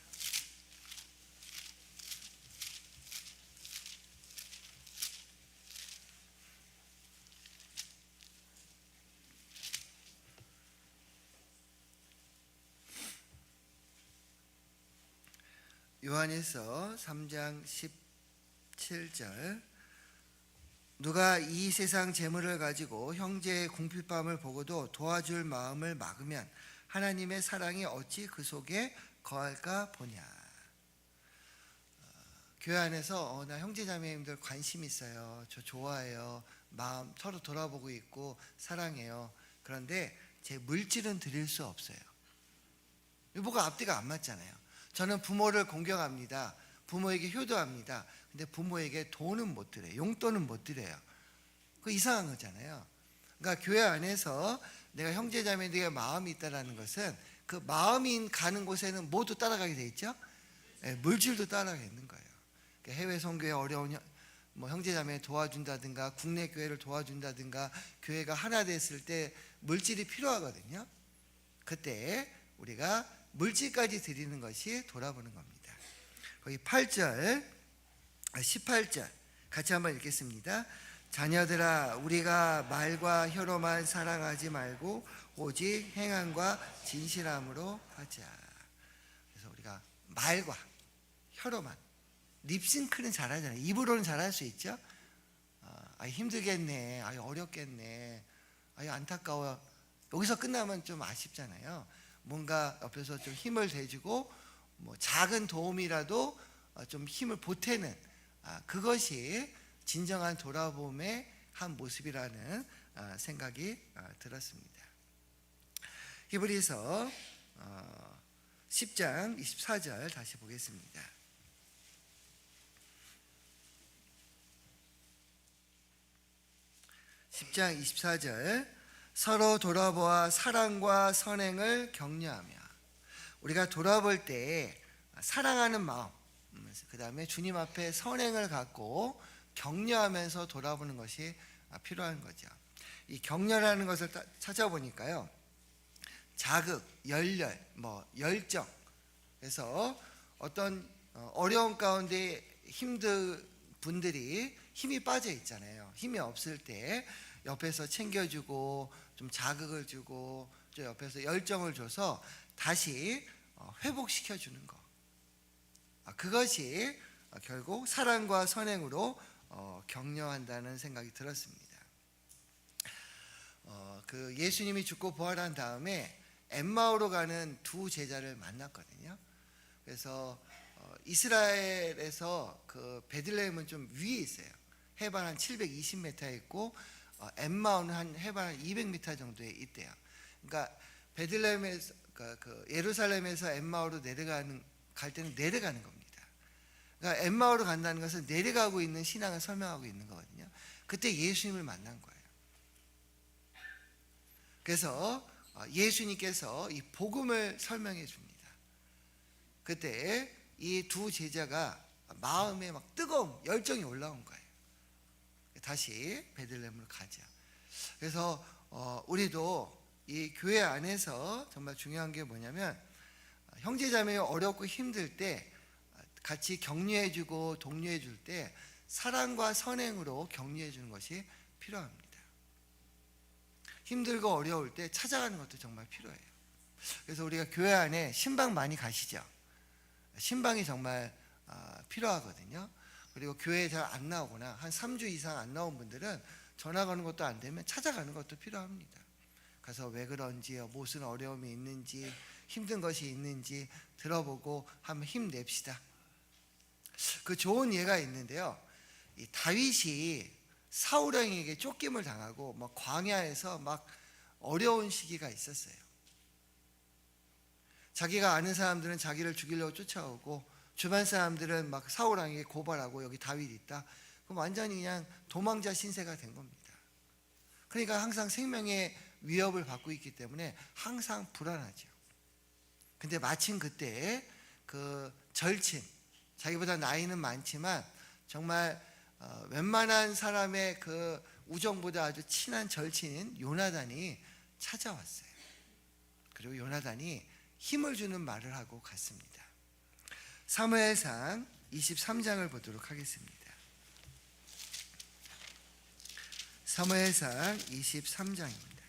요한에서 3장 17절. 누가 이 세상 재물을 가지고 형제의 궁핍함을 보고도 도와줄 마음을 막으면 하나님의 사랑이 어찌 그 속에 거할까 보냐. 교회 안에서 나 형제자매님들 관심 있어요, 저 좋아해요, 마음 서로 돌아보고 있고 사랑해요. 그런데 제 물질은 드릴 수 없어요. 뭐가 앞뒤가 안 맞잖아요. 저는 부모를 공경합니다. 부모에게 효도합니다. 근데 부모에게 돈은 못 드려요. 용돈은 못 드려요. 그거 이상한 거잖아요. 그러니까 교회 안에서 내가 형제자매들에게 마음이 있다는 것은 그 마음이 가는 곳에는 모두 따라가게 돼 있죠. 물질도 따라가 있는 거예요. 그러니까 해외 선교에 어려운 형제자매 도와준다든가 국내 교회를 도와준다든가 교회가 하나 됐을 때 물질이 필요하거든요. 그때 우리가 물질까지 드리는 것이 돌아보는 겁니다. 거기 8절, 18절 같이 한번 읽겠습니다. 자녀들아, 우리가 말과 혀로만 사랑하지 말고 오직 행함과 진실함으로 하자. 그래서 우리가 말과 혀로만, 립싱크는 잘하잖아요. 입으로는 잘할 수 있죠. 힘들겠네, 어렵겠네, 안타까워. 여기서 끝나면 좀 아쉽잖아요. 뭔가 옆에서 좀 힘을 대주고 작은 도움이라도 좀 힘을 보태는 그것이 진정한 돌아봄의 한 모습이라는 생각이 들었습니다. 히브리서 10장 24절 다시 보겠습니다. (10장 24절) 서로 돌아보아 사랑과 선행을 격려하며. 우리가 돌아볼 때 사랑하는 마음, 그 다음에 주님 앞에 선행을 갖고 격려하면서 돌아보는 것이 필요한 거죠. 이 격려라는 것을 찾아보니까요, 자극, 열렬, 열정. 그래서 어떤 어려운 가운데 힘든 분들이 힘이 빠져 있잖아요. 힘이 없을 때 옆에서 챙겨주고 좀 자극을 주고 또 옆에서 열정을 줘서 다시 회복시켜 주는 것. 그것이 결국 사랑과 선행으로 격려한다는 생각이 들었습니다. 그 예수님이 죽고 부활한 다음에 엠마오로 가는 두 제자를 만났거든요. 그래서 이스라엘에서 그 베들레헴은 좀 위에 있어요. 해발 한 720m에 있고 엠마오는 한 해발 한 200m 정도에 있대요. 그러니까 베들레헴에서 그 예루살렘에서 엠마오로 갈 때는 내려가는 겁니다. 그러니까 엠마오로 간다는 것은 내려가고 있는 신앙을 설명하고 있는 거거든요. 그때 예수님을 만난 거예요. 그래서 예수님께서 이 복음을 설명해 줍니다. 그때 이 두 제자가 마음에 막 뜨거움, 열정이 올라온 거예요. 다시 베들레헴으로 가자. 그래서 우리도 이 교회 안에서 정말 중요한 게 뭐냐면, 형제자매 어렵고 힘들 때 같이 격려해 주고 독려해 줄 때 사랑과 선행으로 격려해 주는 것이 필요합니다. 힘들고 어려울 때 찾아가는 것도 정말 필요해요. 그래서 우리가 교회 안에 신방 많이 가시죠. 신방이 정말 필요하거든요. 그리고 교회에 잘 안 나오거나 한 3주 이상 안 나온 분들은 전화 거는 것도 안 되면 찾아가는 것도 필요합니다. 가서 왜 그런지요, 무슨 어려움이 있는지, 힘든 것이 있는지 들어보고 한번 힘냅시다. 그 좋은 예가 있는데요, 이 다윗이 사울 왕에게 쫓김을 당하고 막 광야에서 막 어려운 시기가 있었어요. 자기가 아는 사람들은 자기를 죽이려고 쫓아오고 주변 사람들은 막 사울 왕에게 고발하고 여기 다윗이 있다. 그럼 완전히 그냥 도망자 신세가 된 겁니다. 그러니까 항상 생명의 위협을 받고 있기 때문에 항상 불안하죠. 근데 마침 그때 그 절친, 자기보다 나이는 많지만 정말 웬만한 사람의 그 우정보다 아주 친한 절친인 요나단이 찾아왔어요. 그리고 요나단이 힘을 주는 말을 하고 갔습니다. 사무엘상 23장을 보도록 하겠습니다. 사무엘상 23장입니다.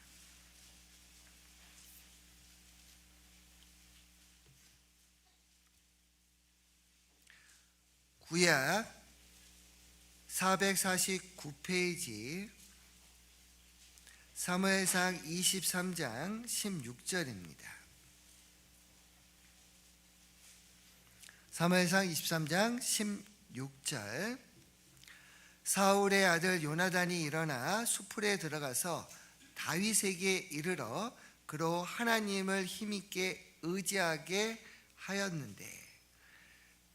구약 449페이지 사무엘상 23장 16절입니다. 사무엘상 23장 16절. 사울의 아들 요나단이 일어나 수풀에 들어가서 다윗에게 이르러 그로 하나님을 힘있게 의지하게 하였는데.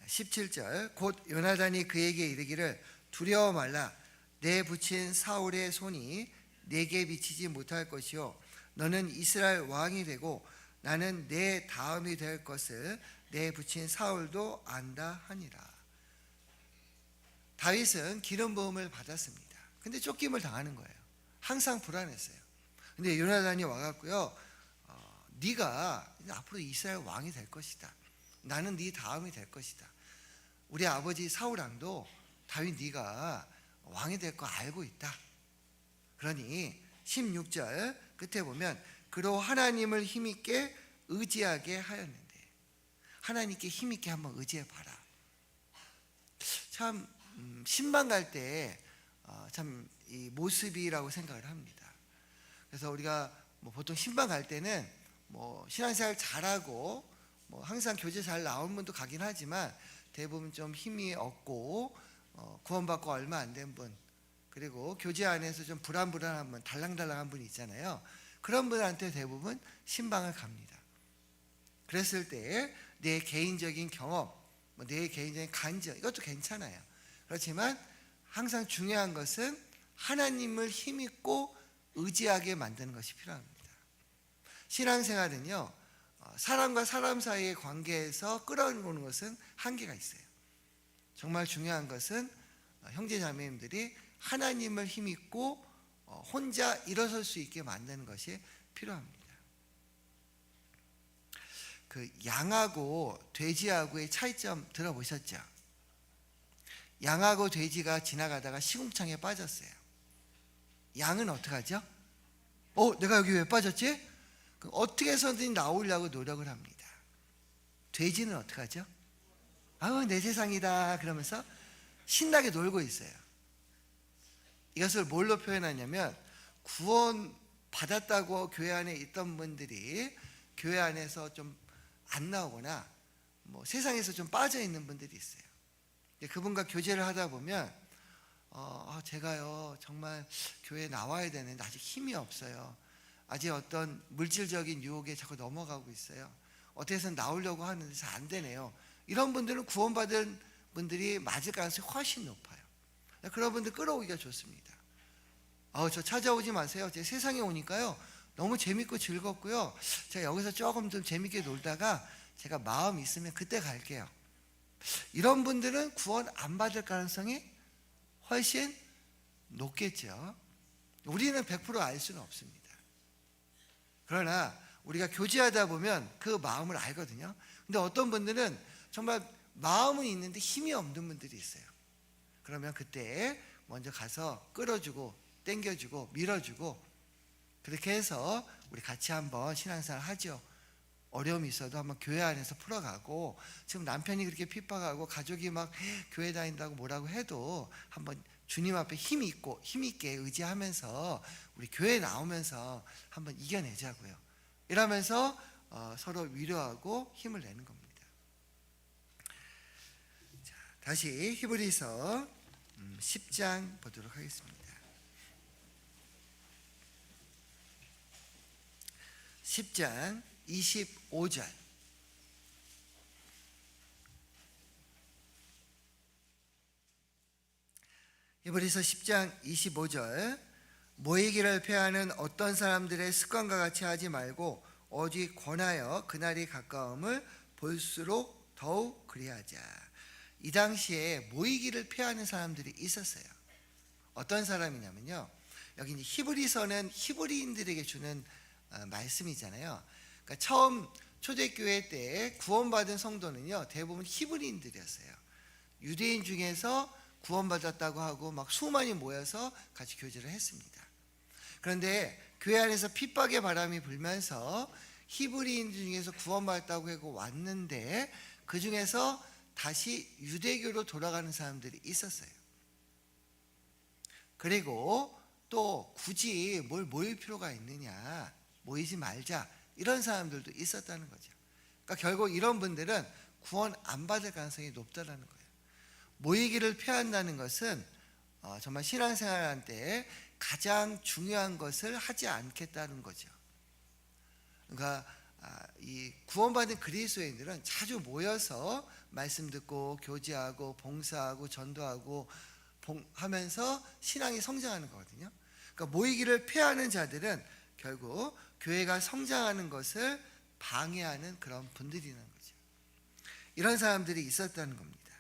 17절. 곧 요나단이 그에게 이르기를 두려워 말라. 내 부친 사울의 손이 내게 미치지 못할 것이요 너는 이스라엘 왕이 되고 나는 내 다음이 될 것을 내 부친 사울도 안다 하니라. 다윗은 기름 부음을 받았습니다. 근데 쫓김을 당하는 거예요. 항상 불안했어요. 근데 요나단이 와갖고요, 네가 앞으로 이스라엘 왕이 될 것이다. 나는 네 다음이 될 것이다. 우리 아버지 사울 왕도 다윗 네가 왕이 될 거 알고 있다. 그러니 16절 끝에 보면 그로 하나님을 힘있게 의지하게 하였는데, 하나님께 힘있게 한번 의지해 봐라. 참 신방 갈 때 참 이 모습이라고 생각을 합니다. 그래서 우리가 보통 신방 갈 때는 신앙생활 잘하고 항상 교제 잘 나온 분도 가긴 하지만 대부분 좀 힘이 없고 구원받고 얼마 안 된 분, 그리고 교제 안에서 좀 불안불안한 분, 달랑달랑한 분이 있잖아요. 그런 분한테 대부분 신방을 갑니다. 그랬을 때 내 개인적인 경험, 내 개인적인 간증, 이것도 괜찮아요. 그렇지만 항상 중요한 것은 하나님을 힘있고 의지하게 만드는 것이 필요합니다. 신앙생활은요, 사람과 사람 사이의 관계에서 끌어오는 것은 한계가 있어요. 정말 중요한 것은 형제 자매님들이 하나님을 힘있고 혼자 일어설 수 있게 만드는 것이 필요합니다. 그 양하고 돼지하고의 차이점 들어보셨죠? 양하고 돼지가 지나가다가 시궁창에 빠졌어요. 양은 어떡하죠? 내가 여기 왜 빠졌지? 어떻게 해서든 나오려고 노력을 합니다. 돼지는 어떡하죠? 내 세상이다 그러면서 신나게 놀고 있어요. 이것을 뭘로 표현하냐면, 구원 받았다고 교회 안에 있던 분들이 교회 안에서 좀 안 나오거나 세상에서 좀 빠져 있는 분들이 있어요. 그분과 교제를 하다 보면 제가요 정말 교회에 나와야 되는데 아직 힘이 없어요. 아직 어떤 물질적인 유혹에 자꾸 넘어가고 있어요. 어떻게 해서 나오려고 하는데 잘 안 되네요. 이런 분들은 구원받은 분들이 맞을 가능성이 훨씬 높아요. 그런 분들 끌어오기가 좋습니다. 저 찾아오지 마세요. 제 세상에 오니까요 너무 재밌고 즐겁고요, 제가 여기서 조금 좀 재밌게 놀다가 제가 마음 있으면 그때 갈게요. 이런 분들은 구원 안 받을 가능성이 훨씬 높겠죠. 우리는 100% 알 수는 없습니다. 그러나 우리가 교제하다 보면 그 마음을 알거든요. 근데 어떤 분들은 정말 마음은 있는데 힘이 없는 분들이 있어요. 그러면 그때 먼저 가서 끌어주고 당겨주고 밀어주고, 그렇게 해서 우리 같이 한번 신앙생활 하죠. 어려움이 있어도 한번 교회 안에서 풀어가고, 지금 남편이 그렇게 핍박하고 가족이 막 교회 다닌다고 뭐라고 해도 한번 주님 앞에 힘있게 의지하면서 우리 교회 나오면서 한번 이겨내자고요. 이러면서 서로 위로하고 힘을 내는 겁니다. 자, 다시 히브리서 10장 보도록 하겠습니다. 10장 25절. 히브리서 10장 25절. 모이기를 패하는 어떤 사람들의 습관과 같이 하지 말고 오직 권하여 그날이 가까움을 볼수록 더욱 그리하자. 이 당시에 모이기를 패하는 사람들이 있었어요. 어떤 사람이냐면요, 여기 히브리서는 히브리인들에게 주는 말씀이잖아요. 그러니까 처음 초대교회 때 구원받은 성도는요 대부분 히브리인들이었어요. 유대인 중에서 구원받았다고 하고 막 수많이 모여서 같이 교제를 했습니다. 그런데 교회 안에서 핍박의 바람이 불면서 히브리인 중에서 구원받았다고 하고 왔는데, 그 중에서 다시 유대교로 돌아가는 사람들이 있었어요. 그리고 또 굳이 뭘 모일 필요가 있느냐, 모이지 말자, 이런 사람들도 있었다는 거죠. 그러니까 결국 이런 분들은 구원 안 받을 가능성이 높다는 거예요. 모이기를 피한다는 것은 정말 신앙생활할 때 가장 중요한 것을 하지 않겠다는 거죠. 그러니까 이 구원받은 그리스도인들은 자주 모여서 말씀 듣고 교제하고 봉사하고 전도하고 하면서 신앙이 성장하는 거거든요. 그러니까 모이기를 피하는 자들은 결국 교회가 성장하는 것을 방해하는 그런 분들이라는 거죠. 이런 사람들이 있었다는 겁니다.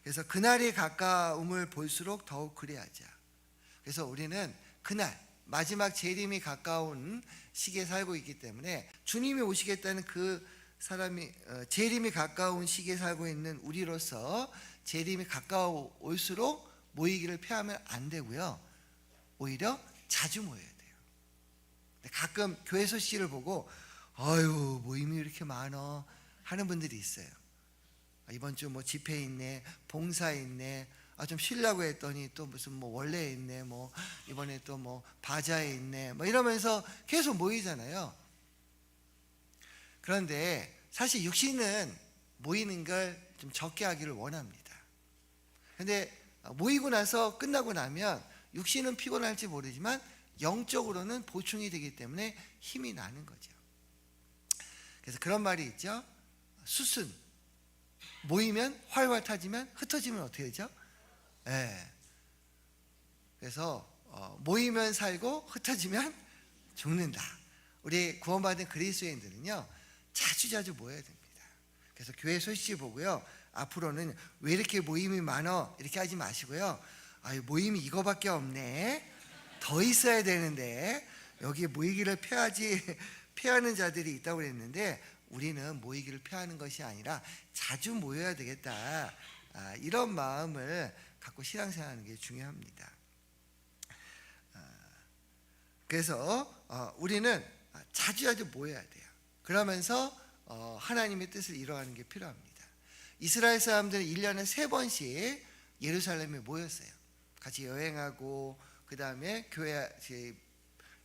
그래서 그날이 가까움을 볼수록 더욱 그리하자. 그래서 우리는 그날 마지막 재림이 가까운 시기에 살고 있기 때문에 주님이 오시겠다는 그 사람이 재림이 가까운 시기에 살고 있는 우리로서 재림이 가까울수록 모이기를 피하면 안 되고요, 오히려 자주 모여야 돼요. 가끔 교회 소식을 보고 아유 모임이 이렇게 많어 하는 분들이 있어요. 이번 주 뭐 집회 있네, 봉사 있네, 좀 쉬려고 했더니 또 무슨 뭐 원래 있네, 뭐 이번에 또 뭐 바자에 있네, 뭐 이러면서 계속 모이잖아요. 그런데 사실 육신은 모이는 걸 좀 적게 하기를 원합니다. 근데 모이고 나서 끝나고 나면 육신은 피곤할지 모르지만 영적으로는 보충이 되기 때문에 힘이 나는 거죠. 그래서 그런 말이 있죠. 숯은 모이면 활활 타지만 흩어지면 어떻게 되죠? 예. 그래서 모이면 살고 흩어지면 죽는다. 우리 구원받은 그리스도인들은요 자주자주 모여야 됩니다. 그래서 교회 소식지 보고요 앞으로는 왜 이렇게 모임이 많어 이렇게 하지 마시고요, 모임이 이거밖에 없네, 더 있어야 되는데 여기 모이기를 피하는 자들이 있다고 그랬는데 우리는 모이기를 피하는 것이 아니라 자주 모여야 되겠다, 이런 마음을 갖고 신앙생활하는 게 중요합니다. 그래서 우리는 자주자주 모여야 돼요. 그러면서 하나님의 뜻을 이뤄가는 게 필요합니다. 이스라엘 사람들은 1년에 3번씩 예루살렘에 모였어요. 같이 여행하고 그 다음에 교회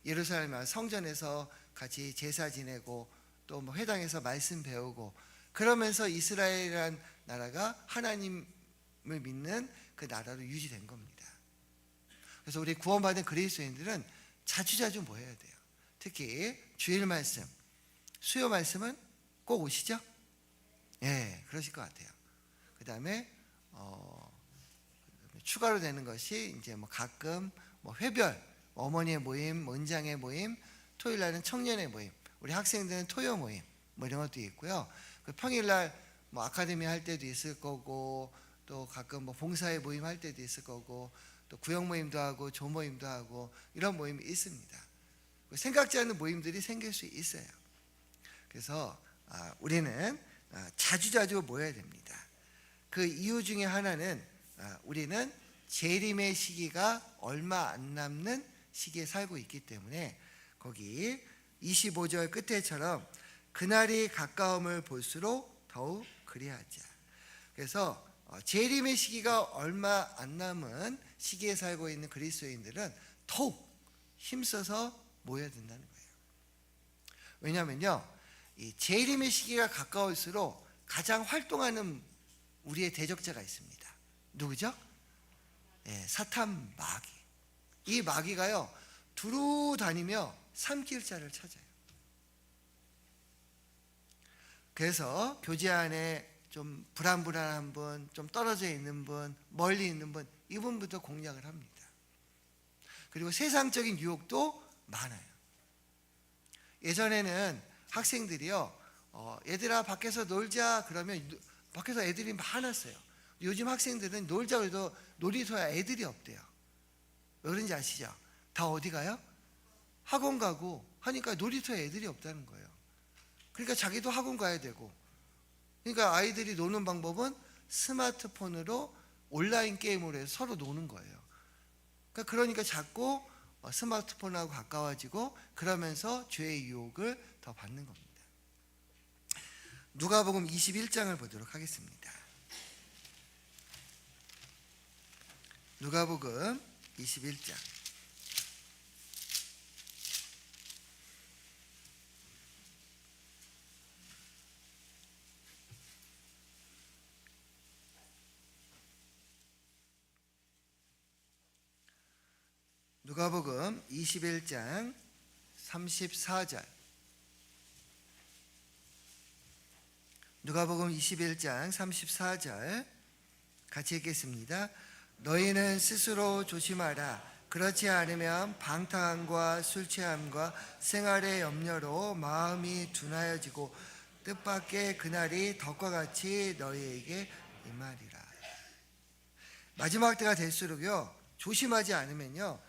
예루살렘 성전에서 같이 제사 지내고 또 뭐 회당에서 말씀 배우고 그러면서 이스라엘이라는 나라가 하나님을 믿는 그 나라로 유지된 겁니다. 그래서 우리 구원받은 그리스도인들은 자주자주 모여야 돼요. 특히 주일 말씀, 수요 말씀은 꼭 오시죠? 예, 그러실 것 같아요. 그 다음에 추가로 되는 것이 이제 뭐 가끔 뭐 회별, 어머니의 모임, 은장의 모임, 토요일 날은 청년의 모임, 우리 학생들은 토요 모임, 뭐 이런 것도 있고요. 그 평일 날 뭐 아카데미 할 때도 있을 거고, 또 가끔 뭐 봉사의 모임 할 때도 있을 거고, 또 구역 모임도 하고 조 모임도 하고 이런 모임이 있습니다. 생각지 않는 모임들이 생길 수 있어요. 그래서 우리는 자주자주 모여야 됩니다. 그 이유 중에 하나는 우리는 재림의 시기가 얼마 안 남는 시기에 살고 있기 때문에 거기 25절 끝에처럼 그날이 가까움을 볼수록 더욱 그리하자. 그래서 재림의 시기가 얼마 안 남은 시기에 살고 있는 그리스도인들은 더욱 힘써서 모여야 된다는 거예요. 왜냐하면요, 이 재림의 시기가 가까울수록 가장 활동하는 우리의 대적자가 있습니다. 누구죠? 사탄 마귀. 이 마귀가요 두루 다니며 삼킬 자를 찾아요. 그래서 교제 안에 좀 불안한 분, 좀 떨어져 있는 분, 멀리 있는 분, 이분부터 공략을 합니다. 그리고 세상적인 유혹도 많아요. 예전에는 학생들이요, 얘들아 밖에서 놀자 그러면 밖에서 애들이 많았어요. 요즘 학생들은 놀자 그래도 놀이터에 애들이 없대요. 왜 그런지 아시죠? 다 어디 가요? 학원 가고 하니까 놀이터에 애들이 없다는 거예요. 그러니까 자기도 학원 가야 되고, 그러니까 아이들이 노는 방법은 스마트폰으로 온라인 게임으로 해서 서로 노는 거예요. 그러니까 자꾸 스마트폰하고 가까워지고 그러면서 죄의 유혹을 더 받는 겁니다. 누가복음 21장을 보도록 하겠습니다. 누가복음 21장. 누가복음 21장 34절. 누가복음 21장 34절 같이 읽겠습니다. 너희는 스스로 조심하라. 그렇지 않으면 방탕함과 술취함과 생활의 염려로 마음이 둔하여지고 뜻밖의 그날이 덕과 같이 너희에게 임하리라. 마지막 때가 될수록요 조심하지 않으면요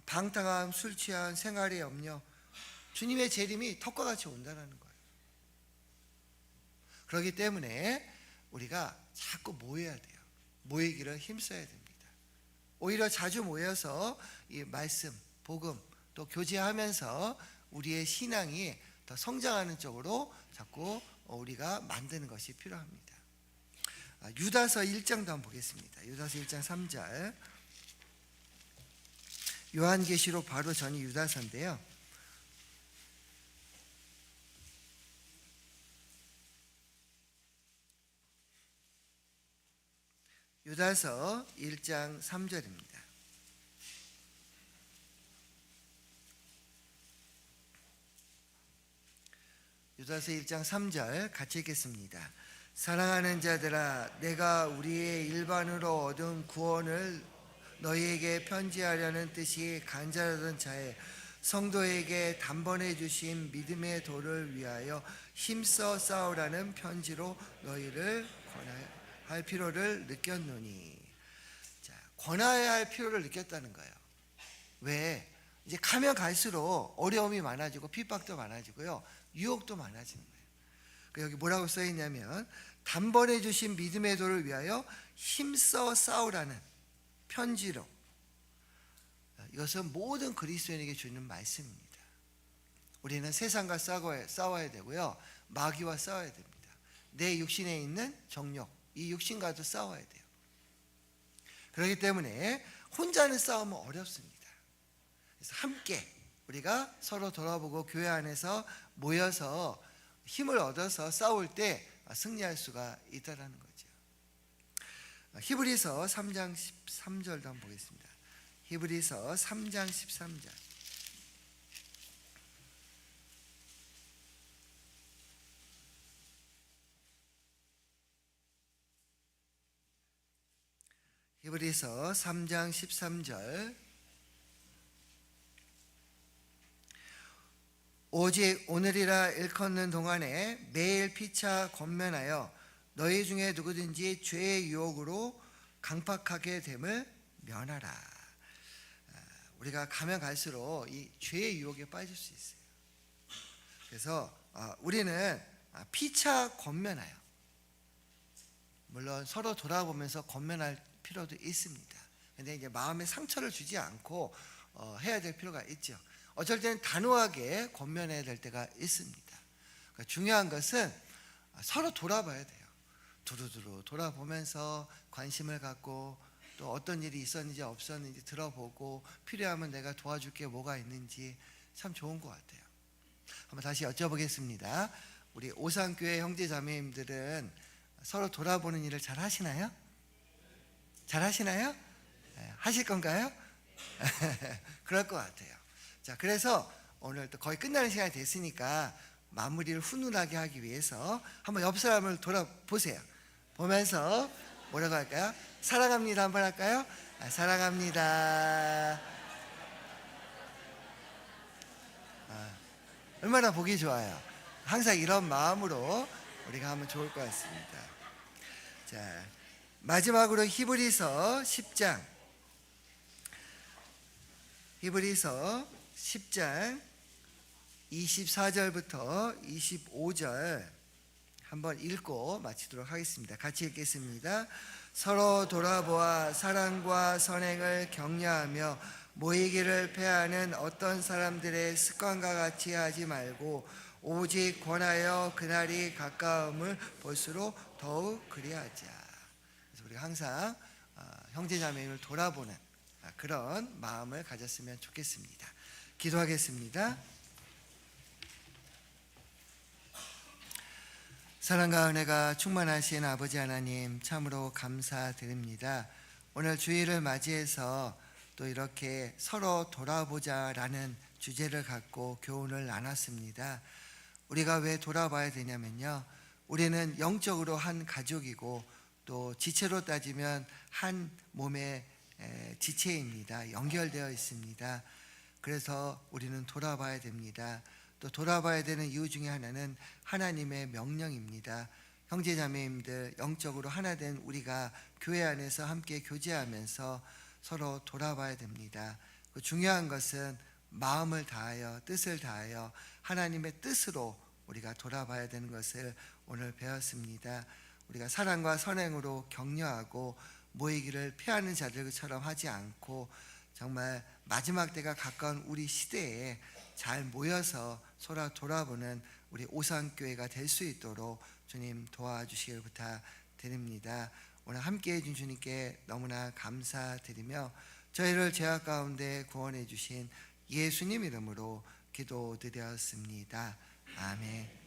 방탕함, 술취함, 생활의 염려, 주님의 재림이 덕과 같이 온다는 거예요. 그렇기 때문에 우리가 자꾸 모여야 돼요. 모이기를 힘써야 됩니다. 오히려 자주 모여서 이 말씀, 복음 또 교제하면서 우리의 신앙이 더 성장하는 쪽으로 자꾸 우리가 만드는 것이 필요합니다. 유다서 1장도 한번 보겠습니다. 유다서 1장 3절. 요한계시록 바로 전이 유다서인데요. 유다서 1장 3절입니다. 유다서 1장 3절 같이 읽겠습니다. 사랑하는 자들아, 내가 우리의 일반으로 얻은 구원을 너희에게 편지하려는 뜻이 간절하던 차에 성도에게 단번에 주신 믿음의 도를 위하여 힘써 싸우라는 편지로 너희를 권할 필요를 느꼈노니. 자, 권하여야 할 필요를 느꼈다는 거예요. 왜? 이제 가면 갈수록 어려움이 많아지고 핍박도 많아지고요, 유혹도 많아지는 거예요. 여기 뭐라고 써 있냐면, 단번에 주신 믿음의 도를 위하여 힘써 싸우라는 편지로. 이것은 모든 그리스도인에게 주는 말씀입니다. 우리는 세상과 싸워야 되고요, 마귀와 싸워야 됩니다. 내 육신에 있는 정욕, 이 육신과도 싸워야 돼요. 그렇기 때문에 혼자는 싸우면 어렵습니다. 그래서 함께 우리가 서로 돌아보고 교회 안에서 모여서 힘을 얻어서 싸울 때 승리할 수가 있다는 거죠. 히브리서 3장 13절도 한번 보겠습니다. 히브리서 3장 13절. 히브리서 3장 13절. 오직 오늘이라 일컫는 동안에 매일 피차 권면하여 너희 중에 누구든지 죄의 유혹으로 강팍하게 됨을 면하라. 우리가 가면 갈수록 이 죄의 유혹에 빠질 수 있어요. 그래서 우리는 피차 권면하여, 물론 서로 돌아보면서 권면할 필요도 있습니다. 근데 이제 마음에 상처를 주지 않고 해야 될 필요가 있죠. 어쩔 때는 단호하게 권면해야 될 때가 있습니다. 그러니까 중요한 것은 서로 돌아봐야 돼요. 두루두루 돌아보면서 관심을 갖고, 또 어떤 일이 있었는지 없었는지 들어보고, 필요하면 내가 도와줄 게 뭐가 있는지. 참 좋은 것 같아요. 한번 다시 여쭤보겠습니다. 우리 오산교회 형제자매님들은 서로 돌아보는 일을 잘 하시나요? 잘 하시나요? 하실 건가요? 그럴 것 같아요. 자, 그래서 오늘 또 거의 끝나는 시간이 됐으니까 마무리를 훈훈하게 하기 위해서 한번 옆 사람을 돌아보세요. 보면서 뭐라고 할까요? 사랑합니다 한번 할까요? 사랑합니다. 얼마나 보기 좋아요. 항상 이런 마음으로 우리가 하면 좋을 것 같습니다. 자, 마지막으로 히브리서 10장. 히브리서 10장 24절부터 25절 한번 읽고 마치도록 하겠습니다. 같이 읽겠습니다. 서로 돌아보아 사랑과 선행을 격려하며 모이기를 패하는 어떤 사람들의 습관과 같이 하지 말고 오직 권하여 그날이 가까움을 볼수록 더욱 그리하자. 그래서 우리가 항상 형제자매를 돌아보는 그런 마음을 가졌으면 좋겠습니다. 기도하겠습니다. 사랑과 은혜가 충만하신 아버지 하나님, 참으로 감사드립니다. 오늘 주일을 맞이해서 또 이렇게 서로 돌아보자라는 주제를 갖고 교훈을 나눴습니다. 우리가 왜 돌아봐야 되냐면요, 우리는 영적으로 한 가족이고 또 지체로 따지면 한 몸의 지체입니다. 연결되어 있습니다. 그래서 우리는 돌아봐야 됩니다. 또 돌아봐야 되는 이유 중에 하나는 하나님의 명령입니다. 형제자매님들, 영적으로 하나 된 우리가 교회 안에서 함께 교제하면서 서로 돌아봐야 됩니다. 그 중요한 것은 마음을 다하여, 뜻을 다하여 하나님의 뜻으로 우리가 돌아봐야 되는 것을 오늘 배웠습니다. 우리가 사랑과 선행으로 격려하고 모이기를 피하는 자들처럼 하지 않고, 정말 마지막 때가 가까운 우리 시대에 잘 모여서 서로 돌아보는 우리 오산교회가 될 수 있도록 주님 도와주시길 부탁드립니다. 오늘 함께해 준 주님께 너무나 감사드리며 저희를 죄악 가운데 구원해 주신 예수님 이름으로 기도드렸습니다. 아멘.